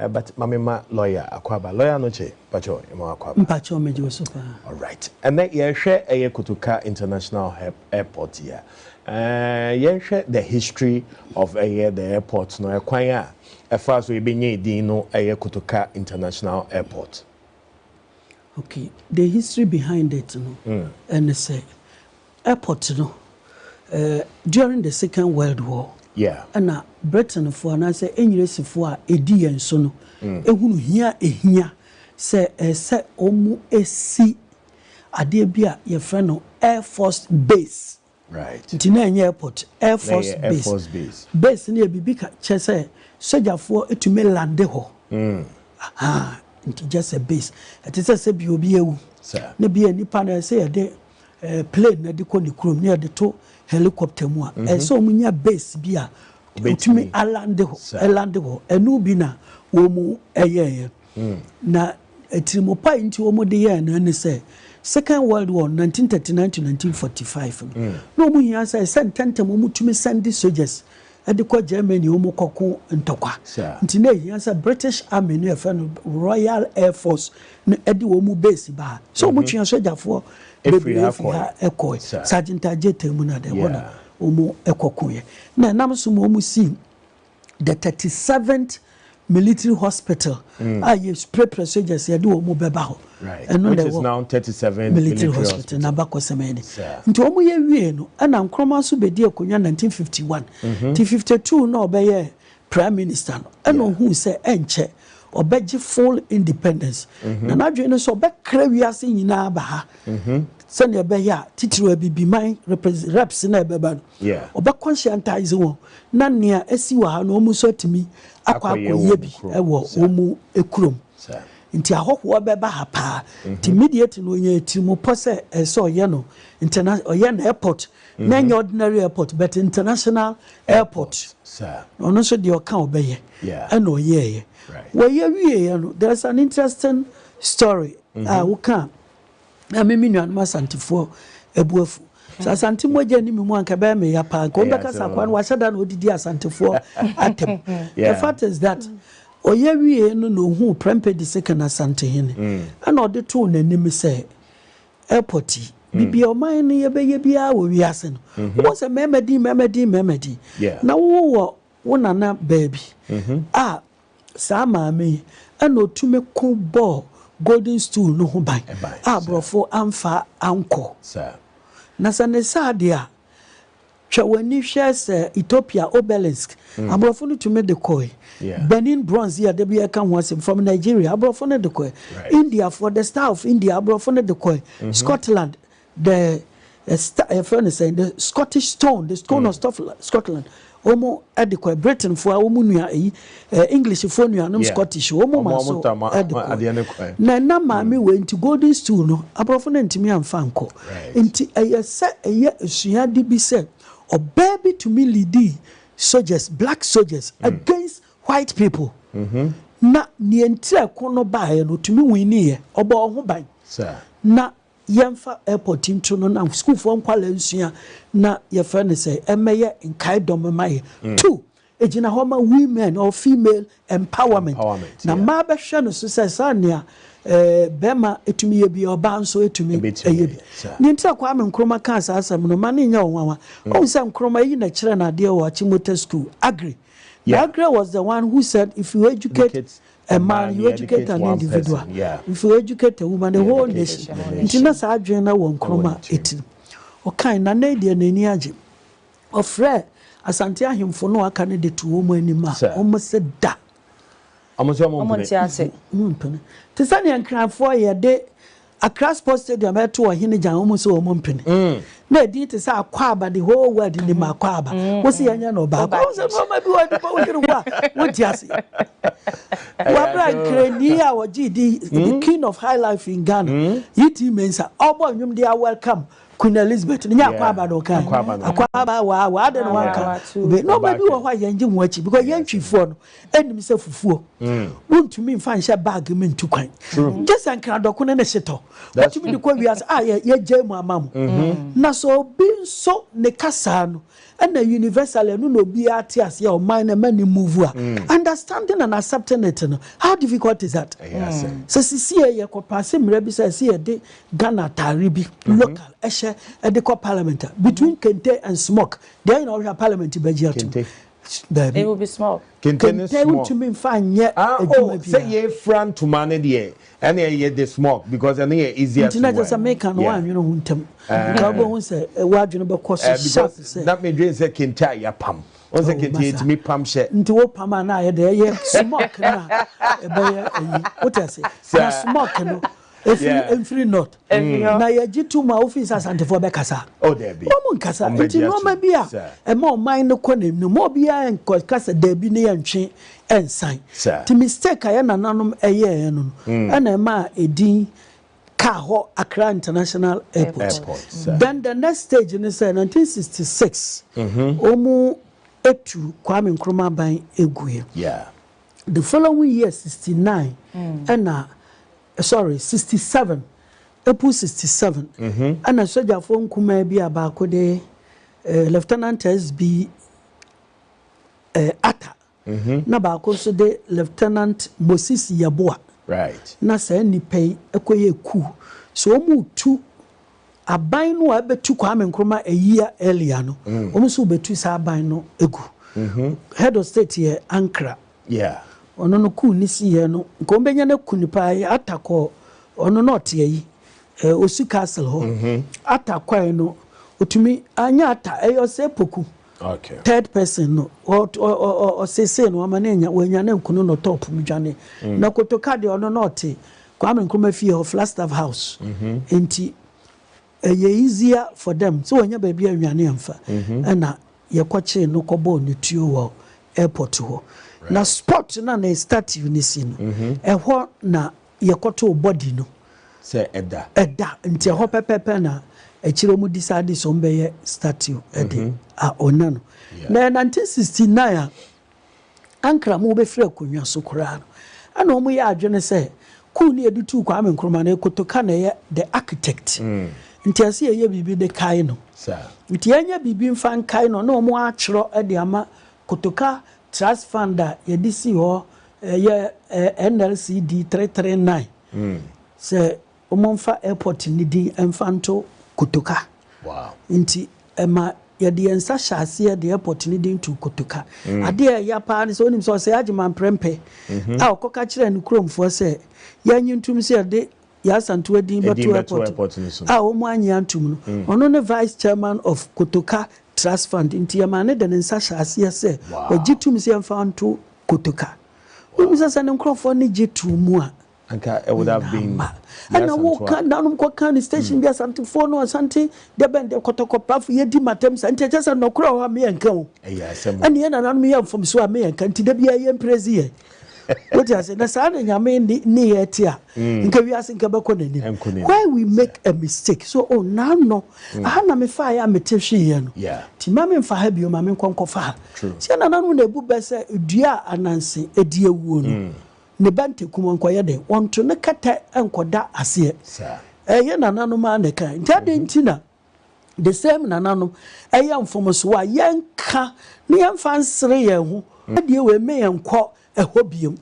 But Mamima lawyer Akwaba, lawyer noche, Pacho, Mpacho Mejo Super. All right. And then you share a Kotoka International Airport here. You share the history of the airport. No, acquire as far as we be dino a Kotoka International Airport. Okay, the history behind it, and say, airport, during the Second World War, and Britain for and I say, English for a D and so, here, say, omu a Adebia, your friend, Air Force Base. Right. Tinay Airport, Air Force Base. Air Force Base. Base near Bibika, Chese, Soja for it to me landeho. Just a base. It is a sebu. Maybe any panel say a day plane na diko ni krum near the two helicopter moi. And so many base beer. To me, Alandeho, a nubina, womu a year. Na a trimopa into Omo de year and say Second World War 1939 to 1945. No more years I sent 10 to me send these soldiers. At the Germany, Omo Koko and Tokwa. Today, he has a British Army near Royal Air Force, Eddie Omu base bar. So much you soldier for Echo, Sergeant Ajete Muna, the one Omo Ekokuye. Now, Namasumo Omu see the 37th military hospital. I use spray procedures, I do Omu Bebao. Right, and which is now 37 military hospital. Nabako Semeni. Into Omu Yeno, and I'm Cromasu Bedia Kunya 1951. T52 no obey Prime Minister, and no who say Enche or Beji full independence. And I join us or back Crevias in Nabaha. Send your beya, Titru be my reps in a beban. Yeah, or back conscientize one. None near Esiwa no muso to me. Aqua Yebi, Ewo, Omu Ekrum. Inti ahokwo beba ha pa immediate no nya timo pose so yeno international yen airport na nya ordinary airport but international airport sir ono so de oka obeye and oyeye we ye no there's an interesting story we can na me nuan masantifo ebuafu so asante moja ni mu anka be me ya pa ko beka sakwa wa shada na odidi asantifo atem the fact is that Oyewie no hu prempe di second asante hene ana ode to nanim say airport bibi o man ye beye bia wo wiase no wo say memedi na wo nana baby sa maame ana otume ko ball golden stool no ho ban abrofo amfa anko sir na sanesadia Chawani shares Ethiopia obelisk. Abrofone to make the koi. Benin bronze here, can was from Nigeria. Abrofone the koi. India for the star of India. Abrofone the koi. Scotland, the the Scottish stone, the stone of Scotland. Omo adequate Britain for Omunia English for no Scottish. Omo maso adequate. Na mami went to golden stool no. Abrofone to me and fanko. Inti a set a year she be said. Or baby to me lead soldiers, black soldiers against white people. Na ni entire kono ba no to me wini oba ho ban. Na yemfa airport into no na school for nkwala nsua na ye friend say emeye nkai dom mai. 2 ejina homa women or female empowerment. Na ma be hwe no so say sania bema etumi ye bi oba nso etumi eye bi ni ntia kwa me nkroma ka asasam no ma ne nya onwawa o se nkroma yi na kire na de wa Chimote school agri. Agri was the one who said if you educate a man, you educate an individual. If you educate a woman, the whole nation. Ntina sa adwen na won kroma eti o kan na na de nani age ofre asante ahemfo no aka ne de to wo mu anima o mo se da Omontiase. Tisani enkrafo ye de Accra Sports Stadium eto o hene jan omo so omo mpene. Na di te say akwaba the whole world ni makwaba. Wo se yanya no ba. Wo se no ma bi wo di wo yiru wa. Wo tiase. Wa bra kreni a wo GD the king of high life in Ghana. Yiti mensa obo nwum dia welcome Queen Elizabeth ni akwaba do kan. Akwaba wa de no wanka. No ma bi wo hwa yanje mu achi because yantwifo no enim se fufuo. Wontumi mfa nhye bag me ntukwan. Just ankra do ko ne hyeto. Wotumi di ko wiase ye jemu amamu. Na so bi so ne kasa no na universal no no bi atias ya o man na mani move a understanding and accepting it no how difficult is that? So see ye ko pass mra bi say see de Ghana taribi local ehye de ko parliament between Kente and Smoke there in our parliament be it will be small. Kente to me fanye say ye front to manage the and ye the smoke because and ye easier to just American one you know huntem go won say wadwene be cost that me dream say Kente ya pam on say Kente me pam she nti wo pam na ye de ye smoke na e be what I say na smoke no free not na ye jitu ma office asante for be kasa there be mo kasa nti no ma bia e ma man no konem no mo bia en kasa da bi ne yantwe ensan ti mistake aye nananom eye no na ma edin ka ho Accra International Airport. Then the next stage in 1966 omu etu Kwame Nkrumah ban eguye the following year 69 sorry 67 April 67 and a soldier phone kuma bi abako de Lieutenant SB Atta na ba ko so de Lieutenant Moses Yaboa right na say ni pay ekoye ku so mu tu aban no abetu Kwame Nkrumah a year earlier no so betu sa aban no egu head of state here Ankara ono no ku ni si ye no ko benya na ku ni pa atako ono no te yi osu castle ho atakwa no otumi anya ata eyo se poku third person no o se no amanenya wenya na nkunu no top mdwane na kotoka de ono no te Kwame Nkrumah fie of Flagstaff House enti ye easier for them so wenya ba bia nwane amfa na ye kwache no kobo ne tuo wo airport ho na sport na statue ni sino ho na yekoto body no say eda nti ho pepepe na echiro mu decide so mbeye statue ede ona no na 1969 Ankara mu be frɛ konwa so kora no ana omu ya adwene sɛ ku ne edutu Kwame Nkrumah na ekotoka na ye the architect nti ase ye bibi de kai no nti anya bibi mfa kai no na omu akyero ede ama kotoka trust fund ye disi ho ye NLCD 339 se omonfa airport ni di emfanto kotoka nti ema ye de ensa hyase de airport ni di ntu kotoka ade ya pa ni so onim so se agyeman prempe a okoka kire ni kromfo se ya nyintum se de ya santo adin beto airport a omo anya antum no ono ne vice chairman of kotoka trust fund nti ya mane de ensa hyase se ogitum se emfanto kotoka umisa sa ne nkrofo ni gitu mu a anka it would have been and walk down kwa station be something for no something de bend kotoko paf ye di matem santi just no kura wa me enka o and ye na me from so me enka nti de bia ye prezi ye what you say na sa na nyame ni ye tia nka wi ase nka bako nani why we make a mistake so now no aha na me fa ya metehwe ye no ti ma me fa ha bio ma me nkonko fa si na no na ebu be se dua ananse edi ewuo no ne bante kuma nkoye de wonto ne kata enkoda ase ye nananom aneka ntade ntina the same nananom eye mfomoso wa yenka ne yemfa nsere ye hu de we me yenko hobium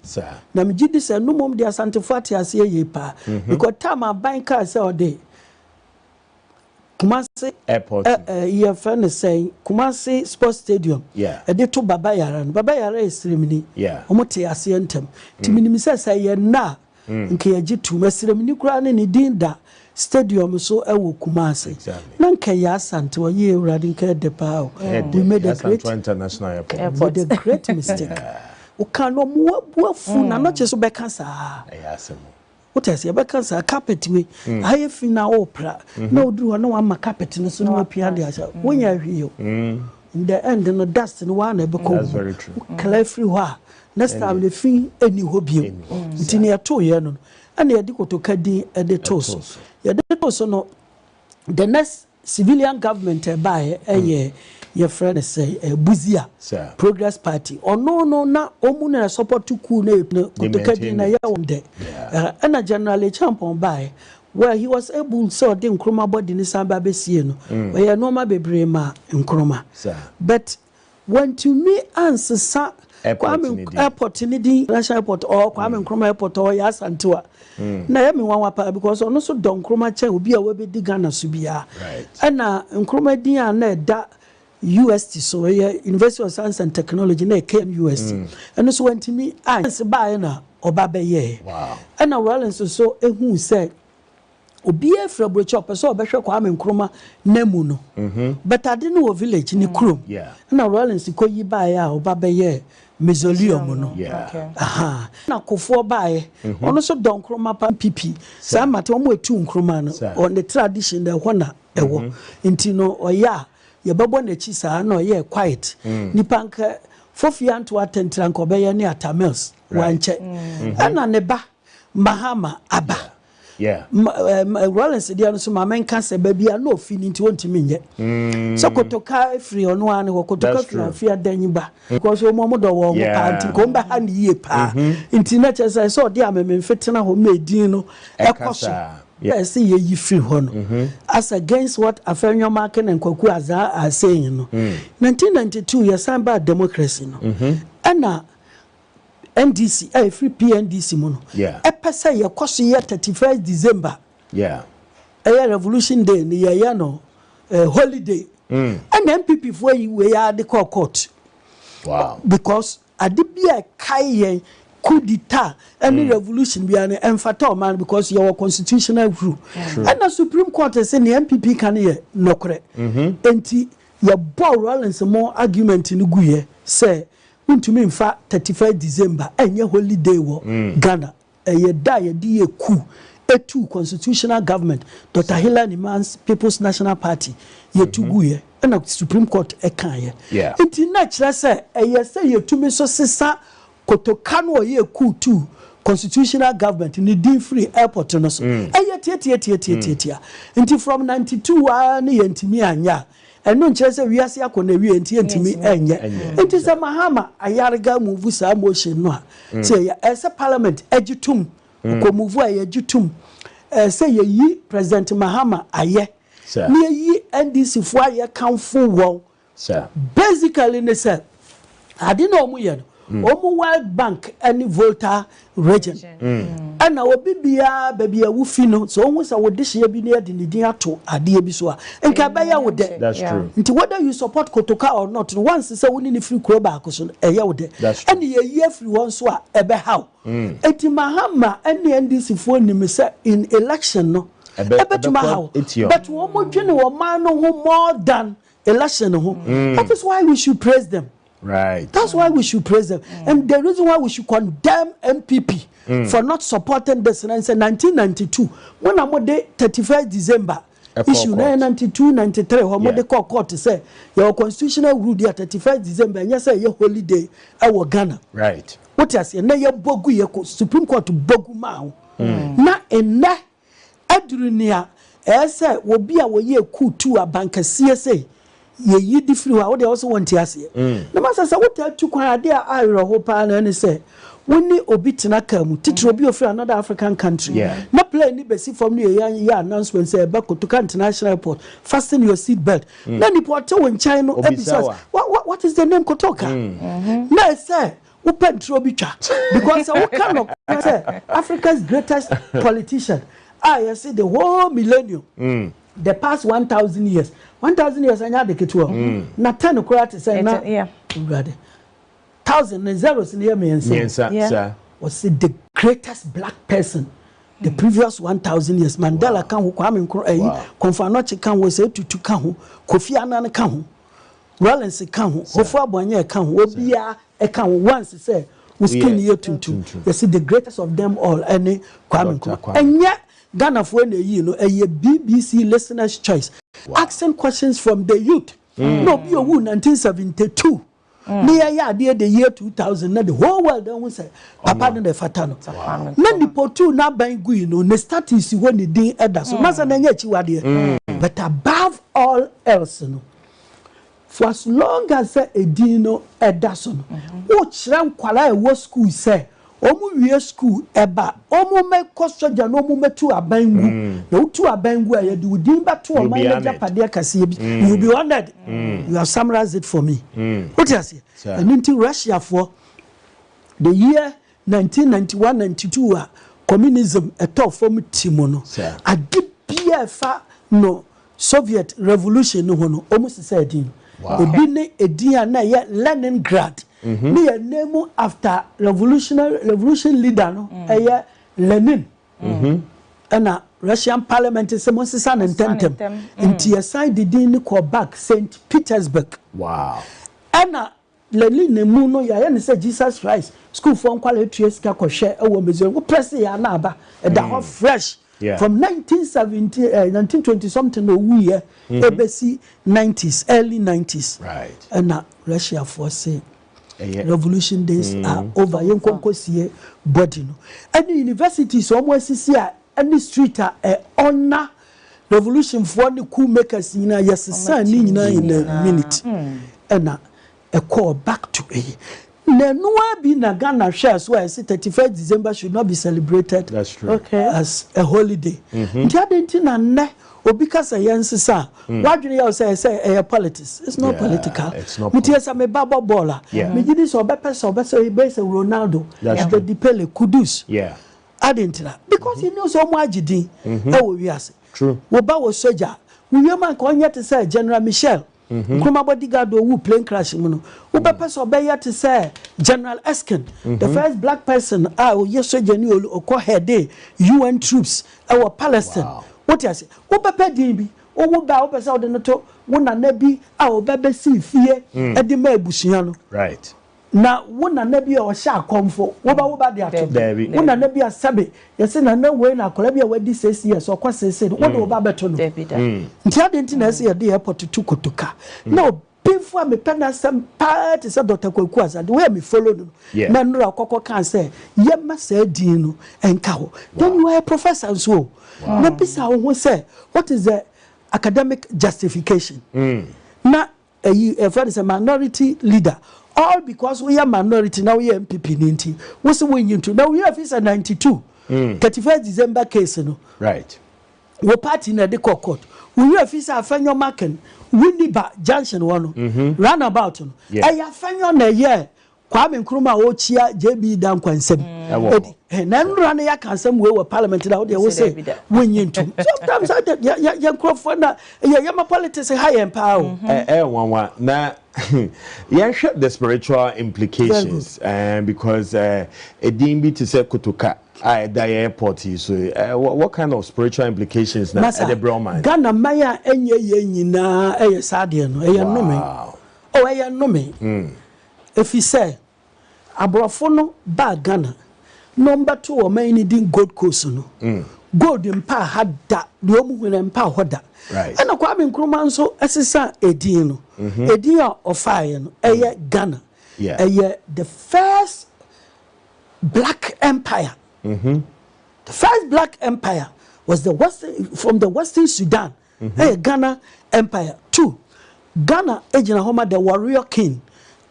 na me gidi se no mom de asantefo ate ase ye pa because time aban ka se ode Kumasi airport your friend is saying Kumasi Sports Stadium de to Baba Yara is ceremony omote ase entem timini say ye na nke ye gitu mesremni kura ne ni dinda stadium so ewo Kumasi na nke ya asante wo ye urade nke de pa we made a great international airport made a great mistake o kan no mo afu na no che so be kansa what I say about cancer carpet we I fina opera no do no one carpet no so no appear there when you hear in the end no dust no one e become that's very true clear everywhere next time the fin any hobby ntini ya to ye no and ye dikotoka din e de toss ye de toss no the next civilian government buy your friend say Buzia Progress Party or no na omuna support to cool na kutoka din na ya wonde and a generally champion by where he was able so din kroma body ni samba besie no where no ma bebre ma nkroma but when to me answer sa airport ni din national airport or kwame nkroma airport or ya santua na ya me wan pa because ono so don nkroma che obi a we be digana so bia and na nkroma din a na da UST so University of Science and Technology na KMUST and so went to me answer by na obabeye wow and na Rollins so ehun say obi efra brochop so obehwe Kwame Nkrumah namu no but I didn't know village ni krom na Rollins ko yi ba ya obabeye mausoleum no aha na kofo bae ono so don Nkrumah pa pipi sa mate omo etu Nkrumah no on the tradition the hona ewo intino oya ye babo na chi sa na ye quiet nipa nka fofia nto atentra nka obeye ne atamels wanche ana ne ba mahama aba Rollins dia no so ma menka se ba bia no fini nti wontimi nye so kotoka free ono ane kotoka free afia danyiba because o mo do wo party ko mba ha ne ye pa nti na chese so dia memfetena ho medin no ekoso yes ye yi free ho no as against what Afenyo Marken and Kwaku Azar are saying no 1992 yes amba democracy no ana NDC free PNDC mono epesa ye koso ye 31st December revolution day ni ye no holiday and MPP for you we are the court wow because adibia kai coup d'etat any revolution be an emphata man because your constitutional rule and the Supreme Court say the MPP can hear no correct enti your ball Rollins more argument in guye say to me in fact 31st December enye holiday wo Ghana ye da ye di ye coup etu constitutional government Dr. Hillary Man's People's National Party ye tu guye and the Supreme Court e kan ye enti na kire say ye say ye tu me so sisa kotokano ye coup tu constitutional government ni din free airport no so tia enti from 92 ani yentimi anya eno nkyere se wiase akona wi enti entimi enye enti se mahama ayarga move sa motion no say as parliament egitum ko move ayegitum say yi president mahama aye ni yi NDC fo aye kanfo won basically ne say ade na omu ye no omu World Bank any Volta region ana obi bia baby awufi no so onwu sa wodehye bi na de ne din ato ade bi so a enka ba ya wode that's true nti whether you support Kotoka or not once say woni ne free kuro ba so eye wode and ye free one so a ebe how eti mahama and NDC fo nim say in election no ebe tuma how but wo mo dwene wo man no ho more than election no that is why we should praise them. Right. That's why we should praise them. And the reason why we should condemn MPP for not supporting this in 1992, when I'm on the 31st December, issue 92, 93, when they call court to say your constitutional rule there 31st December, and yes, your holiday, our Ghana. Right. What I say, now your bogu, your Supreme Court to bogu mao. Na ena adrunia, I say, will be our year coup to a bank CSA. Ye yi different wa they also want to ase na masa say what tu kwan ade a ayro ho pa na say woni obi tena kam titiro obi ofri another African country na plane ni besi from ni ya announcement say ba Kotoka International Airport fasten your seat belt na ni porte won China episode what is the name Kotoka na say open trobitwa because we cannot say Africa's greatest politician. I see the whole millennium. The past 1,000 years. 1,000 years I had the ketua. Na 10 okrati say na. Yeah. 1,000 and zeros in here me and say. Yes, sir. Was the greatest black person. The previous 1,000 years. Mandela kan ho Kwame Nkrumah Konfanoche kan ho say tutu kan ho Kofi Annan kan ho Rollins kan ho Ofo Abonye kan ho Obia e kan ho once say we skin here tuntu. You see the greatest of them all any Kwame Nkrumah. And yet Ghana for you know a BBC listener's choice. Asking questions from the youth. No be a 1972. Near the year 2000, the whole world don't say Papa no the fatano. Many potu na bangu no ne status when the day edda so masa na nyachi wade. But above all else no. For as long as a dino edda so no. O chira nkwala e wo school say omu wie school eba omu me kosoja no omu metu abangu na utu abangu aye di udin ba to o man meja pade kase bi you be honored. You have summarized it for me. What you say and into Russia for the year 1991-92 communism eto form timono agibia no Soviet revolution no hono almost said in ebi ne edin na ye Leningrad. Me a name after revolution leader no Lenin. And a Russian parliament is most son and tentem. Into assigned the din call back St. Petersburg. Wow. And Lenin Muno ya say Jesus Christ school for quality ska share a woman press ya naba a fresh. From 1920 something a year ABC 90s early 90s. Right. And Russia for say revolution days are over. You can't go see body no. Any universities almost see any street honor revolution for the coup makers in a yes son in a minute. And a call back to a. No be na Ghana shares where 31st December should not be celebrated. That's true. Okay. As a holiday. Because a young sister, what do you say politics? It's not political. It's not. Because I'm a baba baller. Yeah. Me did this or better he base Ronaldo. That's the Dipele Kudus. Yeah. I didn't know because he knows so much. We are true. Woba was soldier. We are man calling to say General Michel. Kuma bodyguard who plane crash muno. Woba so be to say General Eskin, the first black person. Yes, soldier new or head UN troops. Our Palestine. What you say? Obepe dinbi. Owo ba opese ode no to wona na bi a obebe si fie e de ma ebusuan no. Right. Na wona na bi o sha akomfo. Wo ba de ato. Wona na bi asabe. Yese na na we na akola bi a wadi 6 years o kwa 6 wo de wo ba beto no. Nti ade nti na se de airport tu kotoka. Na before me pena some part is Dr. Kwaku Azade where me follow no. Na nura kokko kan say ye ma say din no enka ho. Then you are a professor so. Na bisa wo say what is the academic justification? Na a friend is a minority leader. All because we are minority now we are MPP ninti. What's the way into now we have is a 92. 31st December case no. Right. We party na de court. We have is a fanyo maken. Windiba Junction one roundabout no. I fanyo na ye Kwame Nkrumah o chia JB dan kwansem. Na nrana ya kansem we parliament na we say wonyintu. Sometimes ya crofo na ya ma politics high empower. Wanwa na yeah, share the spiritual implications because edimbi to say kutuka the airport so what kind of spiritual implications na at the Brahman Ghana maya enye ye nyina sade no nome o nome if he say abrofo no ba Ghana number 2 o man din Gold Coast no gold mpa hada de omuhwe mpa hoda right and Kwame Nkrumah nso esesa edin no edin of fire no Ghana the first black empire. The first black empire was from the Western Sudan. Ghana Empire. 2, Ghana Ejina Homa the warrior king.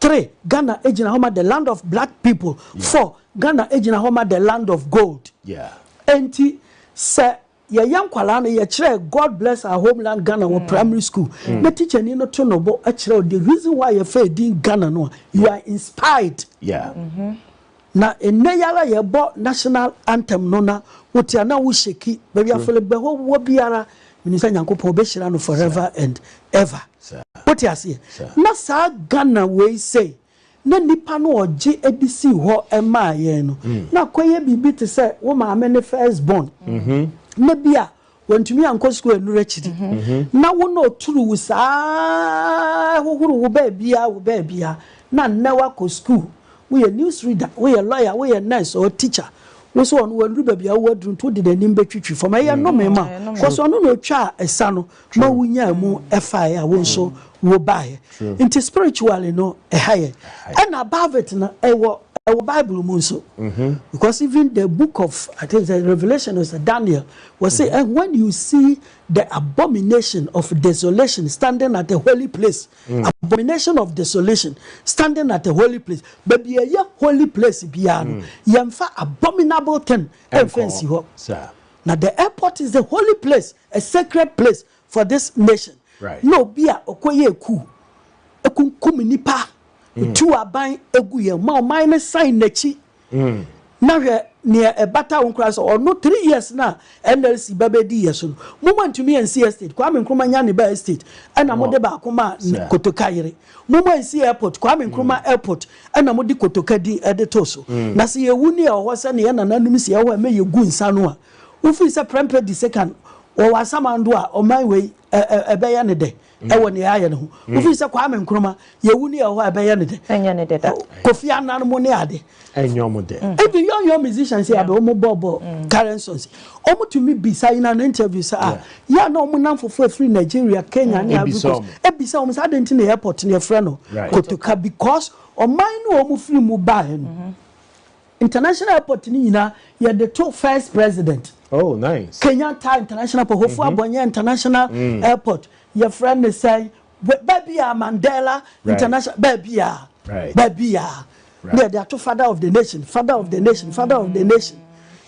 3, Ghana Ejina Homa the land of black people. 4, Ghana Ejina Homa the land of gold. Yeah. And say ye young kwala no ye kire God bless our homeland Ghana wo primary school na teacher ni no to no bo a kire the reason why you fail in Ghana no you are inspired na eneyala ye bo national anthem no na wotia na wo sheki baby afele be wo biara minister Nyankopon obehira no forever and ever wotia se na sa Ghana we say na nipa no oje edisi ho ema ye no na koye bibi te say wo ma me ne first born na bia wantumi anko school enu rechidi na wo no turu wusa hohuru wo ba bia na newa ko school we a news reader we a lawyer we a nurse or teacher we so on we ru ba bia wo dun to de nanim betwitwi for my no me ma cause ono no twa esa no ma wunya mu efa ya wo so wo bae into spiritually no ehaye and above it na ewo Bible also because even the book of I think the Revelation is Daniel was say and when you see the abomination of desolation standing at the holy place abomination of desolation standing at the holy place baby a holy place biano yemfa abominable thing and fancy ho now the airport is the holy place a sacred place for this nation no bia okoye ekunkum nipa tu aban eguye ma o mine sign nachi na hwe ne e bata won kra so no 3 years na NLC babedi yeso no moment to me and see estate kwa me nkruma nya ne ba estate ana mo de ba akoma kotoka yire moment see airport kwa me nkruma airport ana mo de kotoka di edito so na se ye wuni e ho se ne ye nananum se ye ho me ye gu nsa no a wo fi se prempe di second o wasamando a o man we ebe ya ne de ewo ne aye ne ho wo fi se kwa me nkruma ye wuni e ho ebe ya ne de enya ne de da kofi anan mo ne ade enyom de even young musicians say abe omo bobo currencies omo to me be say in an interview say ya na omo nan for free Nigeria Kenya and Africa ebisa omo say didn't in the airport near friend kotoka because o man no omo free mu ba no international airport ni na ya the two first president nice Kenyatta International Airport Hofu Abonye International Airport your friend is say baby Mandela International baby baby yeah, they are to father of the nation, father of the nation, father of the nation.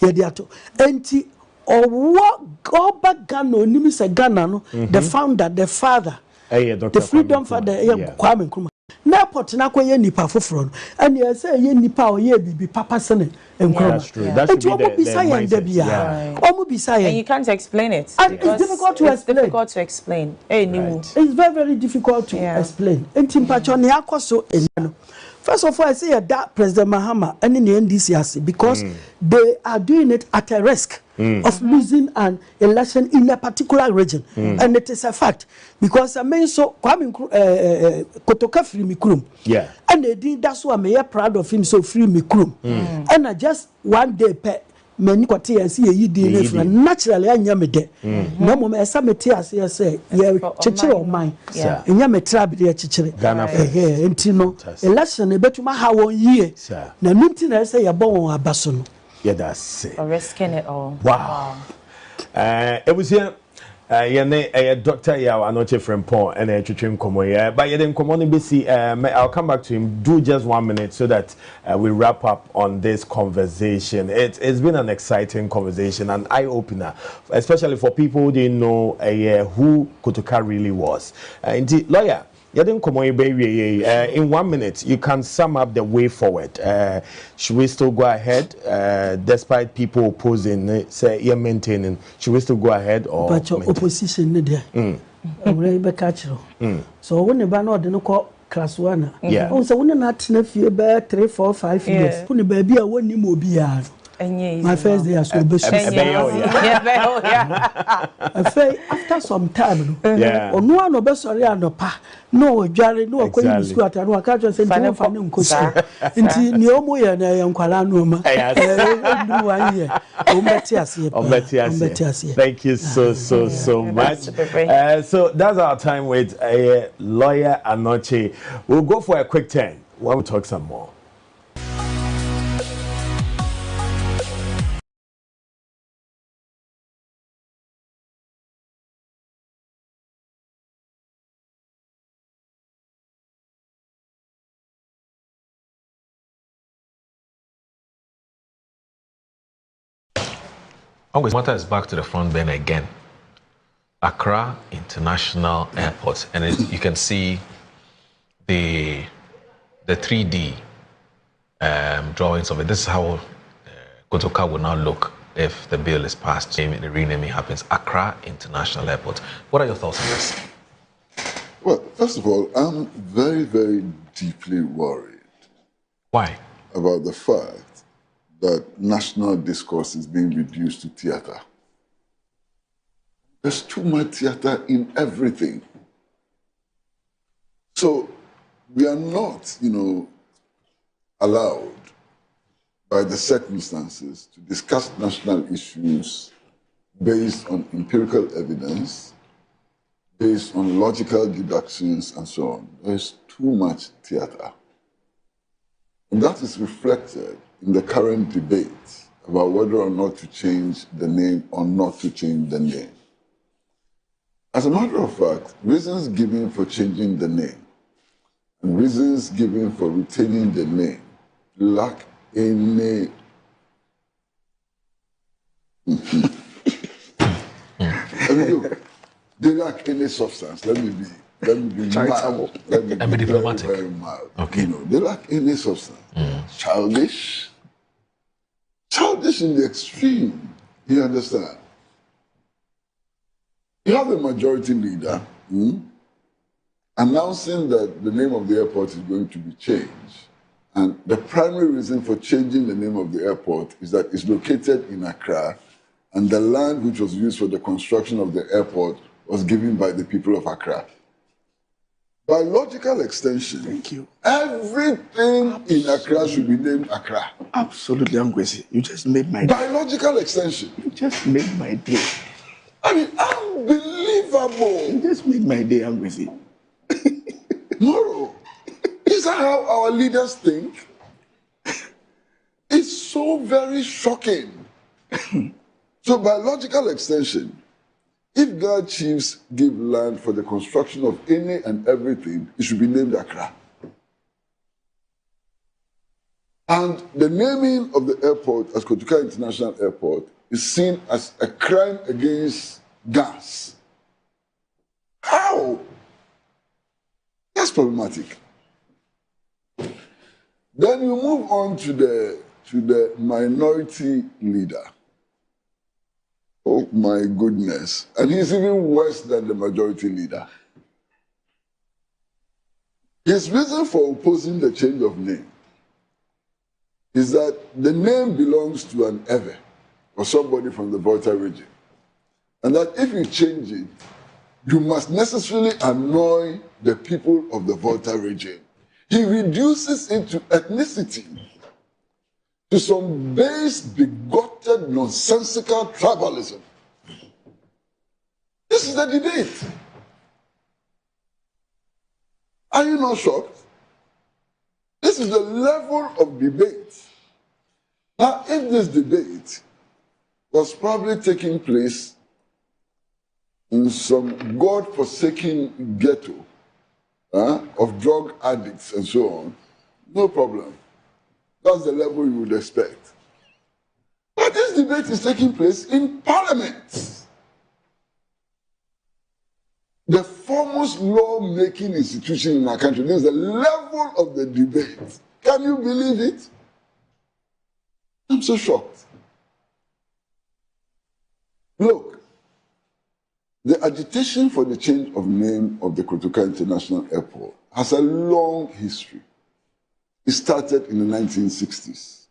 Yeah, they are to. Enti or what go back Ghana, Nimisa Ghana, no, the founder, the father, the freedom father, Kwame Nkrumah. N'airport na kwa ye nipa foforo and you say ye nipa o ye bibi papa sene Nkrumah. That's true. That should be the mindset. And you can't explain it. And it's difficult to explain. It's difficult to explain. It's very, very difficult to explain. Enti mpacho ni akoso enano. First of all, I say that President Mahama and in the NDC because they are doing it at a risk of losing an election in a particular region, and it is a fact because I mean so Kwame Kotoka free Mikrum, and they did that's why I'm proud of him so free Mikrum, and I just one day many kwati and see a DNA from naturally and yamede. No moment as some tears say, chichiri or mine, and yametrab de chichiri. Intino election a better how 1 year. Na mintin I say a bon a bason. Yeah, that's it. Risking it all. Wow. It was here. Dr. Yao Anoche Frempon and a Chichim Komoya, but you didn't come on BC. I'll come back to him. Do just 1 minute so that we wrap up on this conversation. It's been an exciting conversation, an eye opener, especially for people who didn't know who Kotoka really was. Indeed, lawyer. In 1 minute, you can sum up the way forward. Should we still go ahead, despite people opposing, say you're maintaining? Should we still go ahead or? But your opposition, so when you ban out the no class 1, also when you're not in a few 3, 4, 5 years, when the baby are 1 year. My first day as well. After some time, or no one of us sorry and pa no Jerry no going to school at no catch us and no family into Niomo and Yanqualanuma. Thank you so much. So that's our time with a lawyer Anoche. We'll go for a quick turn while we talk some more. Always matter is back to the front burner again. Accra International Airport, and you can see the 3D drawings of it. This is how Kotoka will now look if the bill is passed. The renaming happens. Accra International Airport. What are your thoughts on this? Well, first of all, I'm very, very deeply worried. Why? About the fact that national discourse is being reduced to theater. There's too much theater in everything. So we are not, allowed by the circumstances to discuss national issues based on empirical evidence, based on logical deductions, and so on. There's too much theater. And that is reflected in the current debate about whether or not to change the name or not to change the name. As a matter of fact, reasons given for changing the name and reasons given for retaining the name lack any they lack any substance. Let me be mild. Let me be diplomatic. Very mild. Okay. They lack any substance. Childish in the extreme. You understand? You have a majority leader announcing that the name of the airport is going to be changed. And the primary reason for changing the name of the airport is that it's located in Accra, and the land which was used for the construction of the airport was given by the people of Accra. By logical extension, thank you. Everything in Accra should be named Accra. Absolutely, Angwesi. You just made my day. By logical extension. You just made my day. I mean, unbelievable. You just made my day, Angwesi. Moro, is that how our leaders think? It's so very shocking. So by logical extension, if God chiefs give land for the construction of any and everything, it should be named Accra. And the naming of the airport as Kotoka International Airport is seen as a crime against gas. How? That's problematic. Then you move on to the minority leader. Oh my goodness. And he's even worse than the majority leader. His reason for opposing the change of name is that the name belongs to an Ewe or somebody from the Volta region. And that if you change it, you must necessarily annoy the people of the Volta region. He reduces it to ethnicity, to some base, bigoted, nonsensical tribalism. This is the debate. Are you not shocked? This is the level of debate. Now, if this debate was probably taking place in some God-forsaken ghetto of drug addicts and so on, no problem. That's the level you would expect. But this debate is taking place in Parliament. The foremost law-making institution in our country. This is the level of the debate. Can you believe it? I'm so shocked. Look, the agitation for the change of name of the Kotoka International Airport has a long history. It started in the 1960s.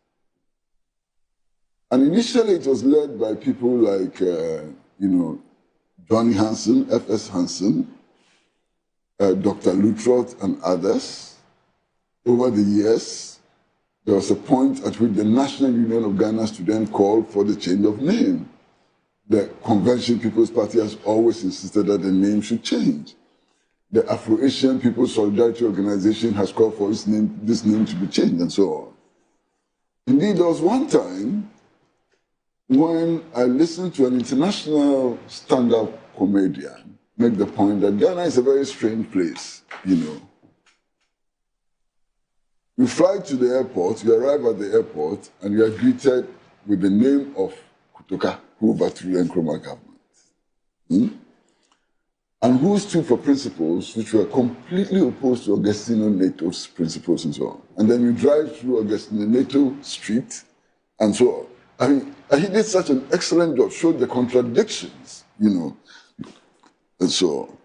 And initially it was led by people like, Johnny Hansen, F.S. Hansen, Dr. Lutrot, and others. Over the years, there was a point at which the National Union of Ghana students called for the change of name. The Convention People's Party has always insisted that the name should change. The Afro-Asian People's Solidarity Organization has called for this name to be changed, and so on. Indeed, there was one time when I listened to an international stand-up comedian make the point that Ghana is a very strange place, You fly to the airport, you arrive at the airport, and you are greeted with the name of Kotoka. who overthrew the Nkrumah government. And who stood for principles which were completely opposed to Augustino Neto's principles and so on. And then you drive through Augustino Neto Street and so on. I mean, he did such an excellent job, showed the contradictions, and so on.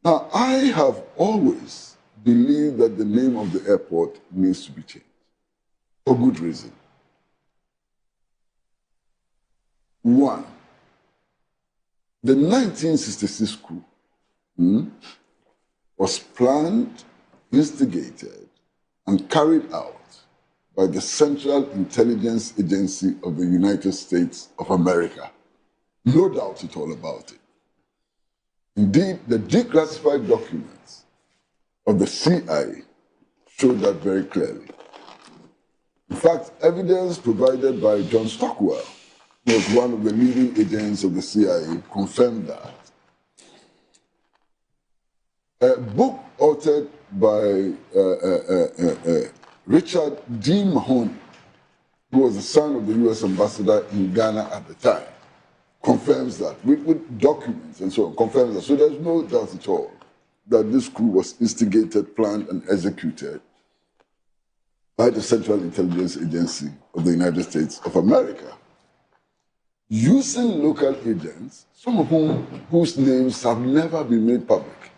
Now, I have always believed that the name of the airport needs to be changed, for good reason. One, the 1966 coup was planned, instigated, and carried out by the Central Intelligence Agency of the United States of America. No doubt at all about it. Indeed, the declassified documents of the CIA showed that very clearly. In fact, evidence provided by John Stockwell, who was one of the leading agents of the CIA, confirmed that. A book authored by Richard D. Mahoney, who was the son of the U.S. ambassador in Ghana at the time, confirms that, with documents and so on, confirms that. So there's no doubt at all that this coup was instigated, planned, and executed by the Central Intelligence Agency of the United States of America, using local agents, some of whose names have never been made public.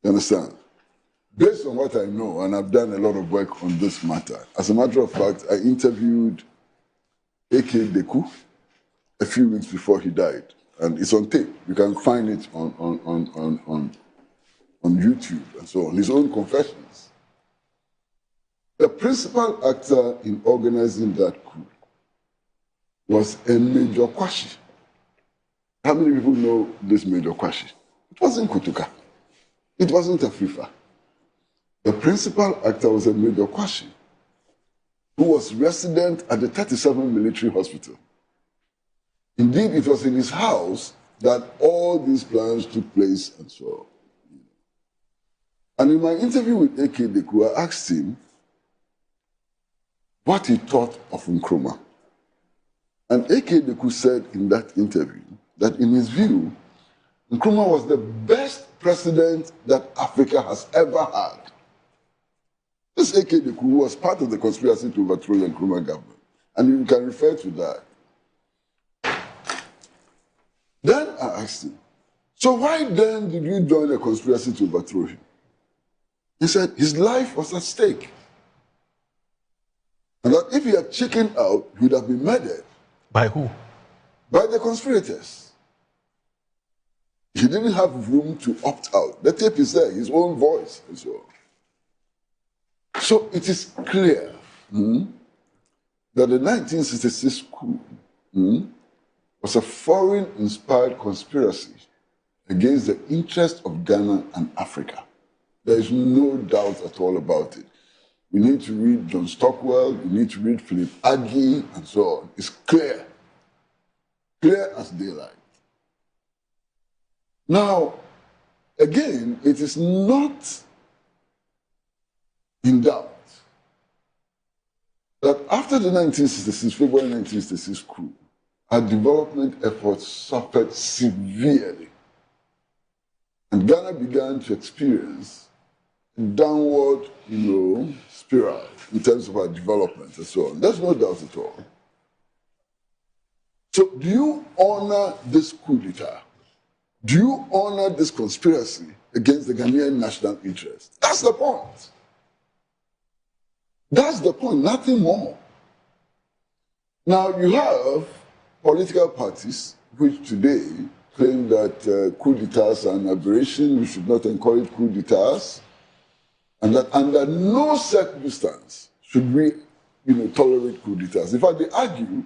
You understand? Based on what I know, and I've done a lot of work on this matter, as a matter of fact, I interviewed A.K. Deku a few weeks before he died, and it's on tape. You can find it on YouTube and so on, his own confessions. The principal actor in organizing that coup was a Major Kwashi. How many people know this Major Kwashi? It wasn't Kutuka. It wasn't Afrifa. The principal actor was a Major Kwashi, who was resident at the 37 Military Hospital. Indeed, it was in his house that all these plans took place and so on. And in my interview with A.K. Deku, I asked him what he thought of Nkrumah. And A.K. Deku said in that interview that in his view, Nkrumah was the best president that Africa has ever had. This A.K. Deku was part of the conspiracy to overthrow the Nkrumah government. And you can refer to that. Then I asked him, so why then did you join the conspiracy to overthrow him? He said his life was at stake. And that if he had chickened out, he would have been murdered. By who? By the conspirators. He didn't have room to opt out. The tape is there, his own voice and so on. So it is clear that the 1966 coup was a foreign-inspired conspiracy against the interests of Ghana and Africa. There is no doubt at all about it. We need to read John Stockwell, we need to read Philip Agee, and so on. It's clear. Clear as daylight. Now, again, it is not in doubt that after the February 1966 coup, our development efforts suffered severely. And Ghana began to experience a downward, spiral in terms of our development and so on. There's no doubt at all. So do you honor this coup d'etat? Do you honor this conspiracy against the Ghanaian national interest? That's the point. That's the point, nothing more. Now, you have political parties which today claim that coup d'etats are an aberration, we should not encourage coup d'etats, and that under no circumstance should we tolerate coup d'etats. In fact, they argue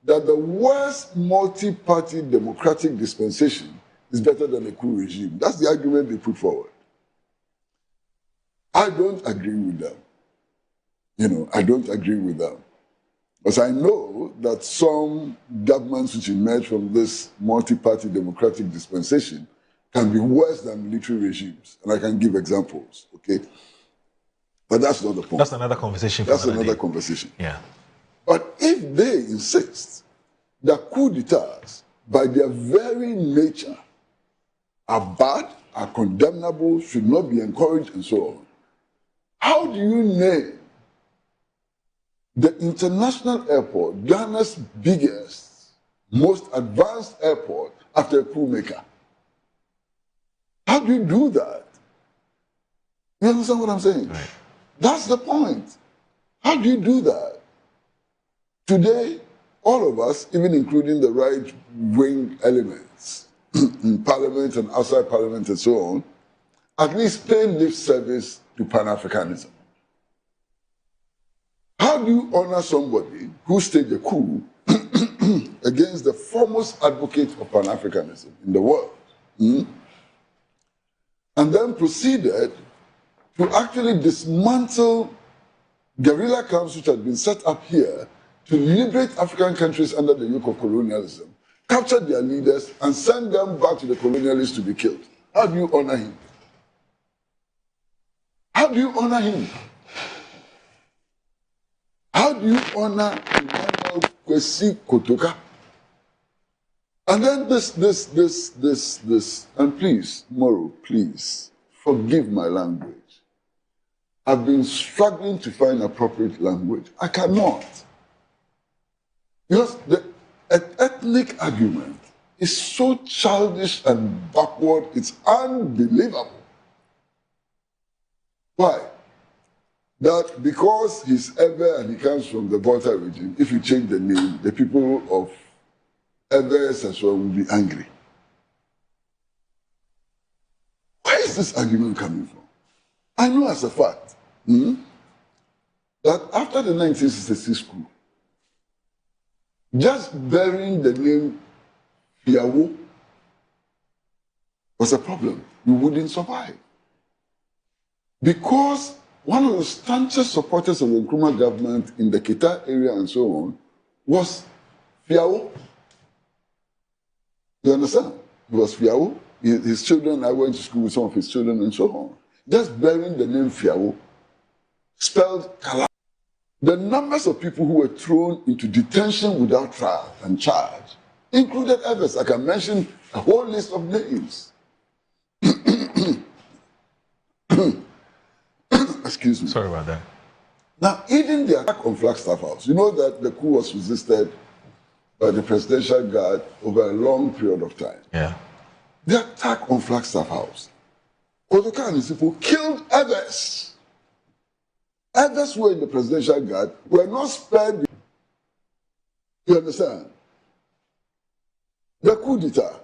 that the worst multi-party democratic dispensation is better than a coup regime. That's the argument they put forward. I don't agree with them. I don't agree with them. Because I know that some governments which emerge from this multi-party democratic dispensation can be worse than military regimes. And I can give examples, okay? But that's not the point. That's another conversation. That's another conversation. Yeah. But if they insist that coup d'etats, by their very nature, are bad, are condemnable, should not be encouraged, and so on. How do you name the international airport, Ghana's biggest, most advanced airport, after a coup maker? How do you do that? You understand what I'm saying? Right. That's the point. How do you do that? Today, all of us, even including the right-wing elements in Parliament and outside Parliament and so on, at least pay lip service to Pan-Africanism. How do you honor somebody who staged a coup against the foremost advocate of Pan-Africanism in the world, and then proceeded to actually dismantle guerrilla camps which had been set up here to liberate African countries under the yoke of colonialism, capture their leaders, and send them back to the colonialists to be killed? How do you honor him? How do you honor him? How do you honor Emmanuel Kwesi Kotoka? And then this, and please, Moro, please, forgive my language. I've been struggling to find appropriate language. I cannot. Because the ethnic argument is so childish and backward, it's unbelievable. Why? That because he's Ever and he comes from the Volta region, if you change the name, the people of Ever as well will be angry. Where is this argument coming from? I know as a fact that after the 1966 coup, just bearing the name Fiawo was a problem. You wouldn't survive. Because one of the staunchest supporters of the Nkrumah government in the Kita area and so on was Fiawo. You understand? It was Fiawo. His children, I went to school with some of his children and so on. Just bearing the name Fiawo, spelled Kala. The numbers of people who were thrown into detention without trial and charge included others. I can mention a whole list of names. Excuse me. Sorry about that. Now, even the attack on Flagstaff House, you know that the coup was resisted by the Presidential Guard over a long period of time. Yeah. The attack on Flagstaff House, Kotoka and his people killed others. Others who were in the Presidential Guard were not spared. You understand? The coup d'etat,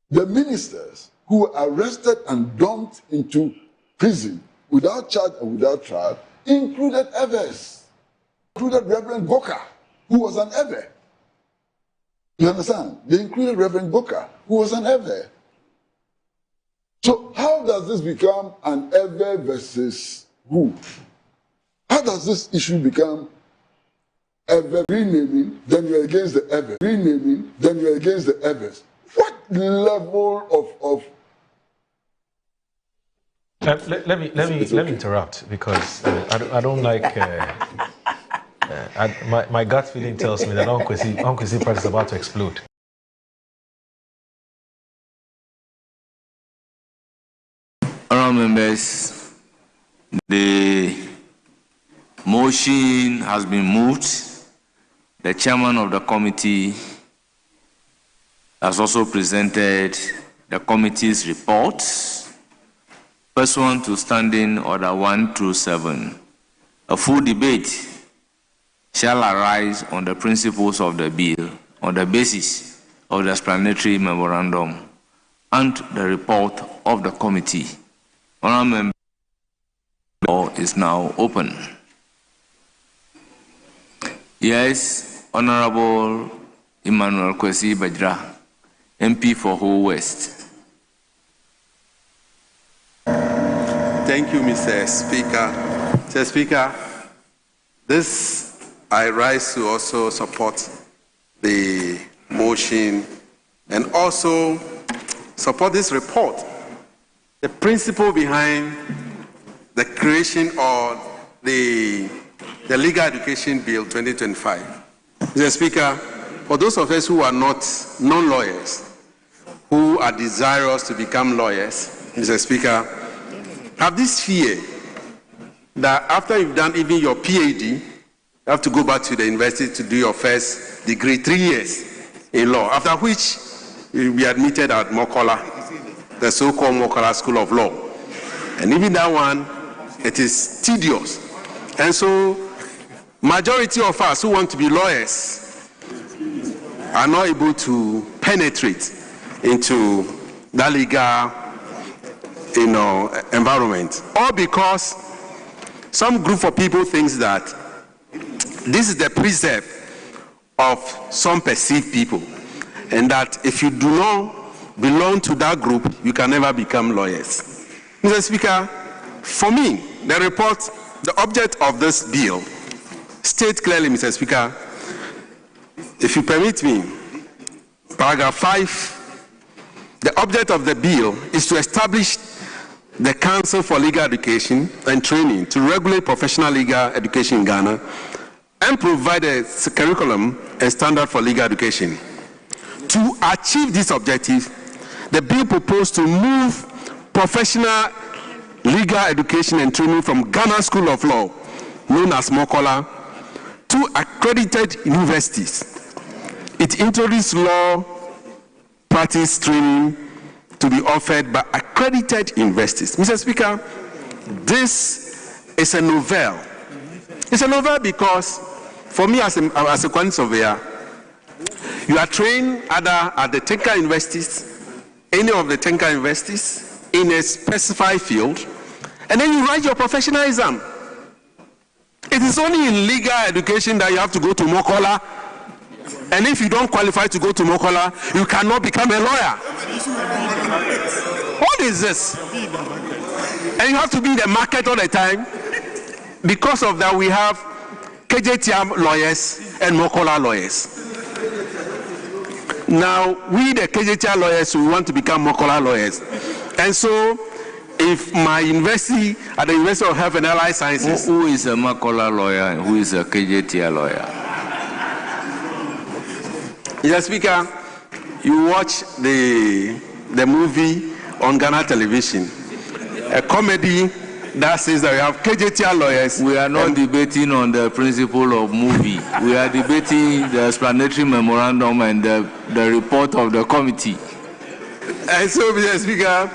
the ministers who were arrested and dumped into prison without charge and without trial included others. Included Reverend Boka, who was an Ever. You understand? They included Reverend Boka, who was an Ever. So how does this become an Ever versus who? How does this issue become Ever renaming, then you're against the Ever, renaming, then you're against the Evers? What level of let me interrupt because I don't like. My gut feeling tells me that Uncle Ziprat is about to explode. Honourable members, the motion has been moved. The chairman of the committee has also presented the committee's report. Pursuant to Standing Order 1 through 7, a full debate shall arise on the principles of the bill on the basis of the explanatory memorandum and the report of the committee. Honourable member, the floor is now open. Yes, Honourable Emmanuel Kwesi Bajra, MP for Ho West. Thank you, Mr. Speaker. Mr. Speaker, I rise to also support the motion and also support this report. The principle behind the creation of the Legal Education Bill 2025. Mr. Speaker, for those of us who are not non-lawyers, who are desirous to become lawyers, Mr. Speaker, have this fear that after you've done even your PhD, you have to go back to the university to do your first degree, 3 years in law, after which you'll be admitted at Mokola, the so-called Mokola School of Law. And even that one, it is tedious. And so, majority of us who want to be lawyers are not able to penetrate into that legal, environment. All because some group of people thinks that this is the precept of some perceived people, and that if you do not belong to that group, you can never become lawyers. Mr. Speaker, for me, the report, the object of this bill, states clearly, Mr. Speaker, if you permit me, paragraph 5, the object of the bill is to establish the Council for Legal Education and Training to regulate professional legal education in Ghana and provide a curriculum and standard for legal education. To achieve this objective, the bill proposed to move professional legal education and training from Ghana School of Law, known as Mokola, to accredited universities. It introduced law practice training to be offered by accredited universities. Mr. Speaker, this is a novel. It's a novel because, for me as a quantity surveyor, you are trained either at the technical universities, any of the technical universities, in a specified field, and then you write your professional exam. It is only in legal education that you have to go to Mokola, and if you don't qualify to go to Mokola, you cannot become a lawyer. What is this? And you have to be in the market all the time. Because of that, we have KJTM lawyers and Mokola lawyers. Now, we the KJTM lawyers, we want to become Mokola lawyers. And so, if my university, at the University of Health and Allied Sciences... Who is a Mokola lawyer and who is a KJTM lawyer? Mr. Speaker, you watch the movie on Ghana television, a comedy that says that we have KJTR lawyers. We are not debating on the principle of movie. We are debating the explanatory memorandum and the report of the committee. And so, Mr. Speaker,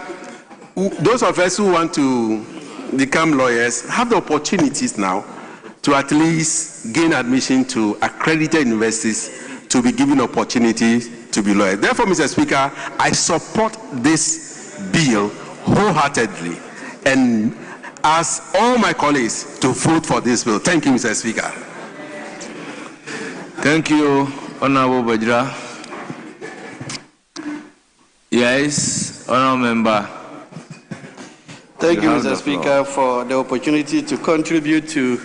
those of us who want to become lawyers have the opportunities now to at least gain admission to accredited universities to be given opportunity to be lawyers. Therefore, Mr. Speaker, I support this bill wholeheartedly and ask all my colleagues to vote for this bill. Thank you, Mr. Speaker. Thank you, Honorable Bajra. Yes, Honorable Member. Thank you, Mr. Speaker, for the opportunity to contribute to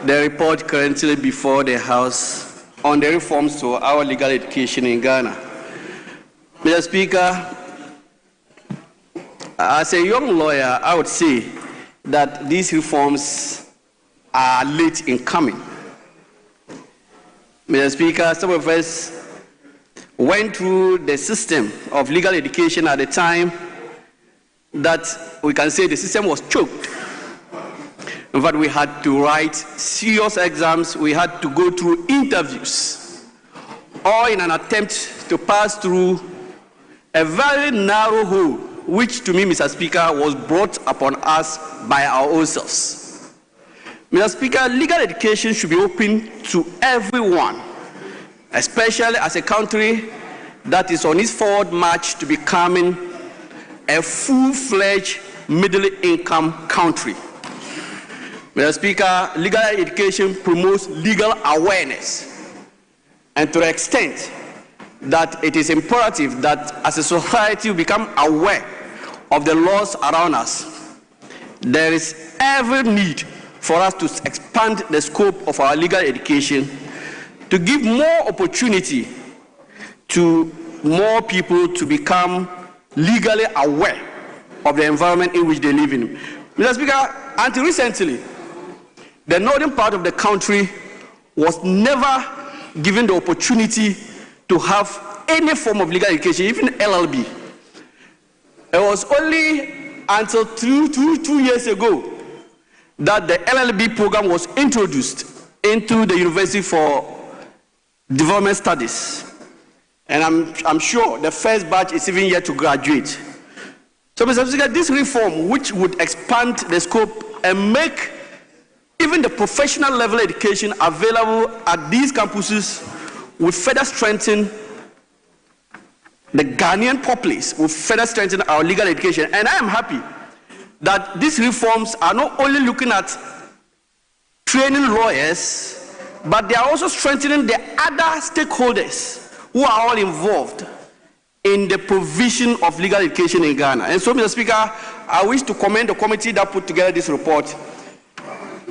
the report currently before the House on the reforms to our legal education in Ghana. Mr. Speaker, as a young lawyer, I would say that these reforms are late in coming. Mr. Speaker, some of us went through the system of legal education at a time that we can say the system was choked. In fact, we had to write serious exams, we had to go through interviews, all in an attempt to pass through a very narrow hole, which to me, Mr. Speaker, was brought upon us by our own selves. Mr. Speaker, legal education should be open to everyone, especially as a country that is on its forward march to becoming a full-fledged middle-income country. Mr. Speaker, legal education promotes legal awareness, and to the extent that it is imperative that as a society we become aware of the laws around us, there is every need for us to expand the scope of our legal education to give more opportunity to more people to become legally aware of the environment in which they live in. Mr. Speaker, until recently, the northern part of the country was never given the opportunity to have any form of legal education, even LLB. It was only until two years ago that the LLB program was introduced into the University for Development Studies. And I'm sure the first batch is even yet to graduate. So, Mr. Speaker, this reform, which would expand the scope and make even the professional level education available at these campuses, will further strengthen the Ghanaian populace, will further strengthen our legal education. And I am happy that these reforms are not only looking at training lawyers, but they are also strengthening the other stakeholders who are all involved in the provision of legal education in Ghana. And so, Mr. Speaker, I wish to commend the committee that put together this report.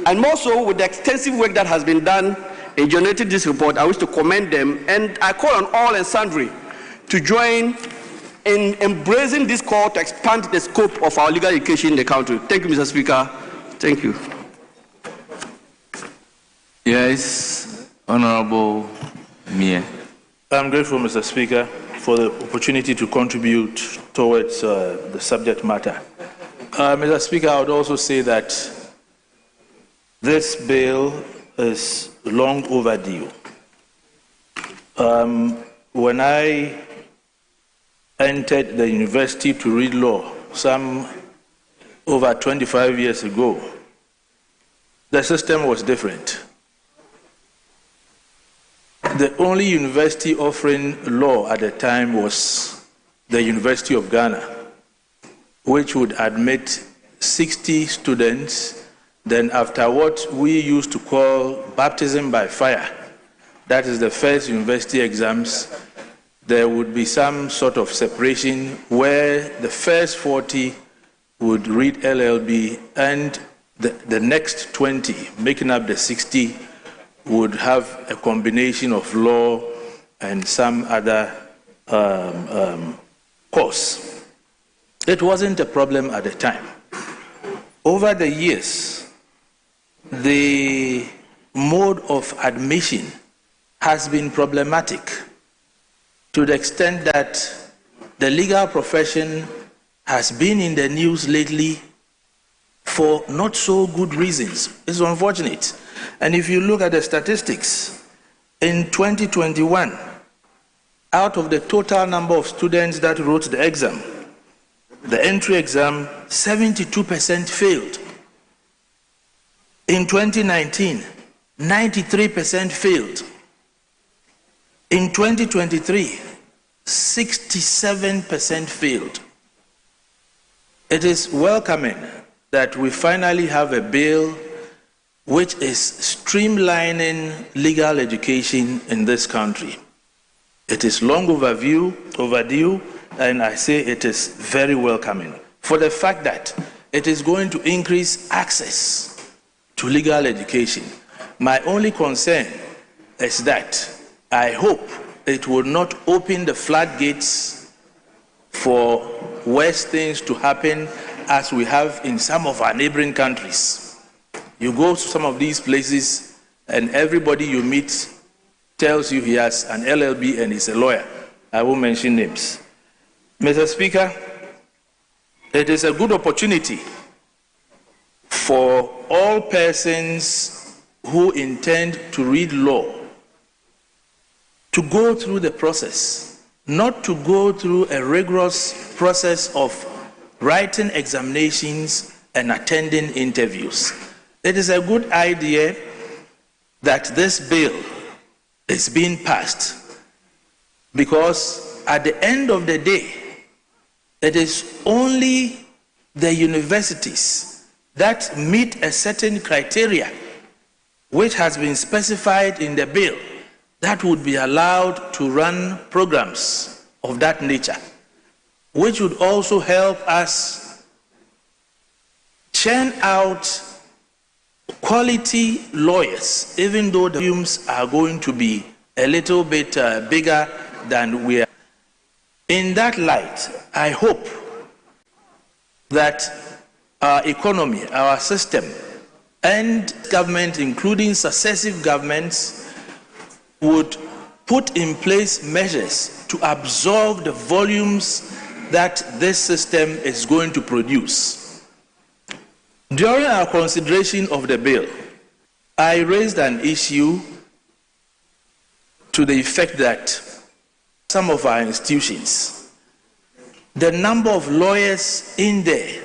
And more so, with the extensive work that has been done in generating this report, I wish to commend them. And I call on all and sundry to join in embracing this call to expand the scope of our legal education in the country. Thank you, Mr. Speaker. Thank you. Yes, Honorable Mie. I'm grateful, Mr. Speaker, for the opportunity to contribute towards the subject matter. Mr. Speaker, I would also say that this bill is long overdue. When I entered the university to read law some over 25 years ago, the system was different. The only university offering law at the time was the University of Ghana, which would admit 60 students. Then after what we used to call baptism by fire, that is the first university exams, there would be some sort of separation where the first 40 would read LLB and the next 20, making up the 60, would have a combination of law and some other course. It wasn't a problem at the time. Over the years, the mode of admission has been problematic to the extent that the legal profession has been in the news lately for not so good reasons. It's unfortunate. And if you look at the statistics, in 2021, out of the total number of students that wrote the exam, the entry exam, 72% failed. In 2019, 93% failed. In 2023, 67% failed. It is welcoming that we finally have a bill which is streamlining legal education in this country. It is long overdue, and I say it is very welcoming for the fact that it is going to increase access to legal education. My only concern is that I hope it will not open the floodgates for worse things to happen as we have in some of our neighboring countries. You go to some of these places and everybody you meet tells you he has an LLB and he's a lawyer. I won't mention names. Mr. Speaker, it is a good opportunity for all persons who intend to read law to go through the process, not to go through a rigorous process of writing examinations and attending interviews. It is a good idea that this bill is being passed because at the end of the day, it is only the universities that meet a certain criteria which has been specified in the bill that would be allowed to run programs of that nature, which would also help us churn out quality lawyers, even though the volumes are going to be a little bit bigger than we are. In that light, I hope that our economy, our system, and government, including successive governments, would put in place measures to absorb the volumes that this system is going to produce. During our consideration of the bill, I raised an issue to the effect that some of our institutions, the number of lawyers in there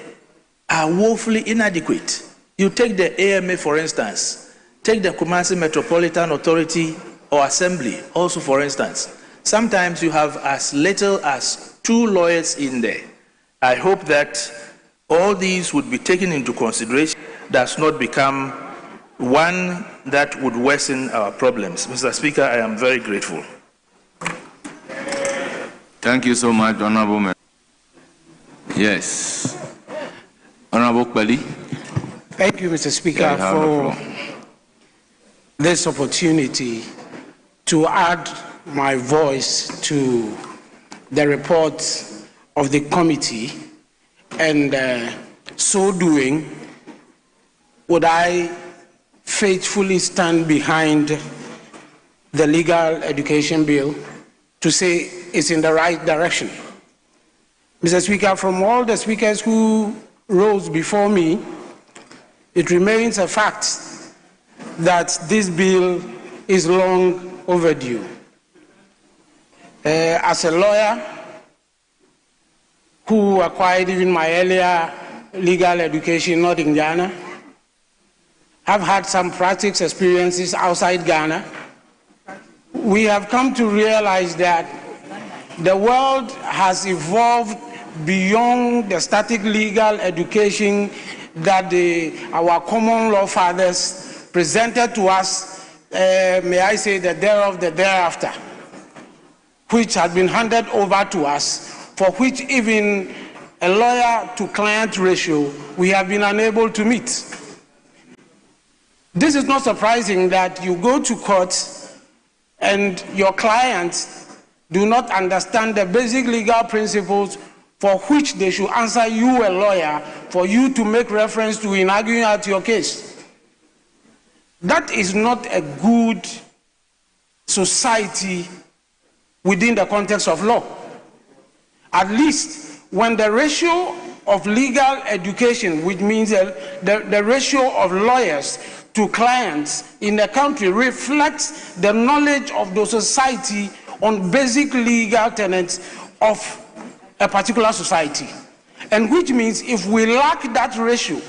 are woefully inadequate. You take the AMA, for instance, take the Kumasi Metropolitan Authority or Assembly, also for instance. Sometimes you have as little as 2 lawyers in there. I hope that all these would be taken into consideration, does not become one that would worsen our problems. Mr. Speaker, I am very grateful. Thank you so much, Honorable Member. Yes. Honorable Kweli. Thank you, Mr. Speaker, for this opportunity to add my voice to the report of the committee, and so doing, would I faithfully stand behind the legal education bill to say it's in the right direction. Mr. Speaker, from all the speakers who rose before me, it remains a fact that this bill is long overdue. As a lawyer who acquired even my earlier legal education not in Ghana, have had some practice experiences outside Ghana, we have come to realize that the world has evolved beyond the static legal education that our common law fathers presented to us, may I say, the thereof, the thereafter, which has been handed over to us, for which even a lawyer-to-client ratio we have been unable to meet. This is not surprising that you go to court and your clients do not understand the basic legal principles for which they should answer you, a lawyer, for you to make reference to in arguing out your case. That is not a good society within the context of law. At least when the ratio of legal education, which means the ratio of lawyers to clients in the country, reflects the knowledge of the society on basic legal tenets of a particular society. And which means if we lack that ratio,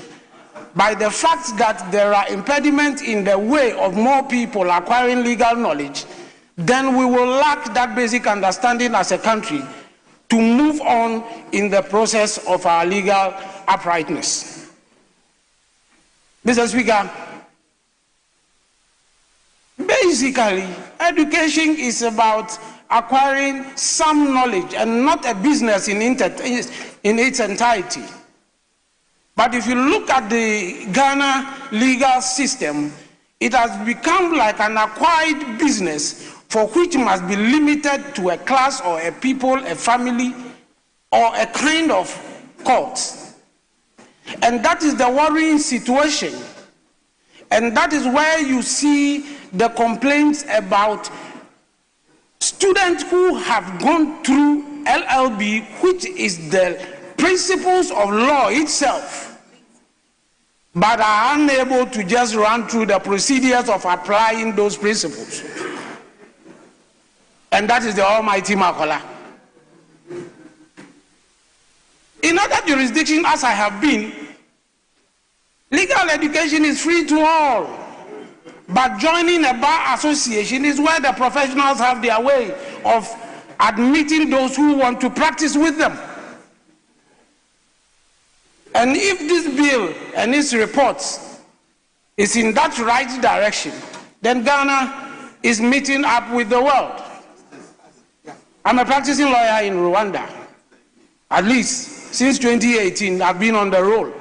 by the fact that there are impediments in the way of more people acquiring legal knowledge, then we will lack that basic understanding as a country to move on in the process of our legal uprightness. Mr. Speaker, basically, education is about acquiring some knowledge and not a business in its entirety. But if you look at the Ghana legal system, it has become like an acquired business for which must be limited to a class or a people, a family, or a kind of court. And that is the worrying situation. And that is where you see the complaints about students who have gone through LLB, which is the principles of law itself, but are unable to just run through the procedures of applying those principles. And that is the almighty Makola. In other jurisdictions, as I have been, legal education is free to all. But joining a bar association is where the professionals have their way of admitting those who want to practice with them. And if this bill and its reports is in that right direction, then Ghana is meeting up with the world. I'm a practicing lawyer in Rwanda. At least since 2018, I've been on the roll.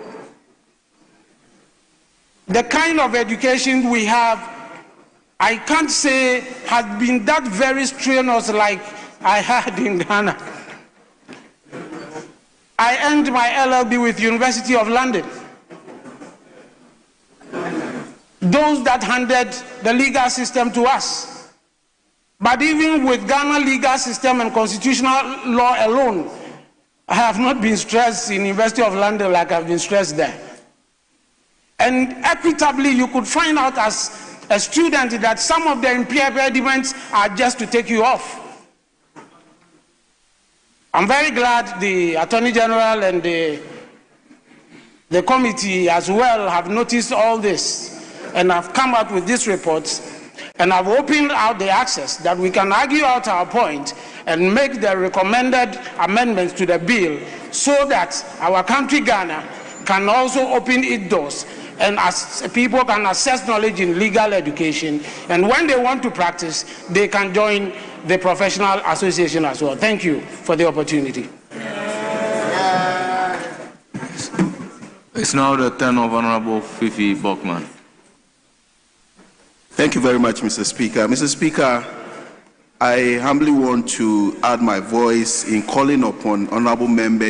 The kind of education we have, I can't say has been that very strenuous like I had in Ghana. I earned my LLB with University of London. Those that handed the legal system to us. But even with Ghana legal system and constitutional law alone, I have not been stressed in University of London like I've been stressed there. And equitably, you could find out as a student that some of the impediments are just to take you off. I'm very glad the Attorney General and the committee as well have noticed all this and have come out with these reports and have opened out the access that we can argue out our point and make the recommended amendments to the bill so that our country Ghana can also open its doors and as people can access knowledge in legal education, and when they want to practice, they can join the professional association as well. Thank you for the opportunity. It's now the turn of Honorable Fifi Bachman. Thank you very much, Mr. Speaker. Mr. Speaker, I humbly want to add my voice in calling upon honorable members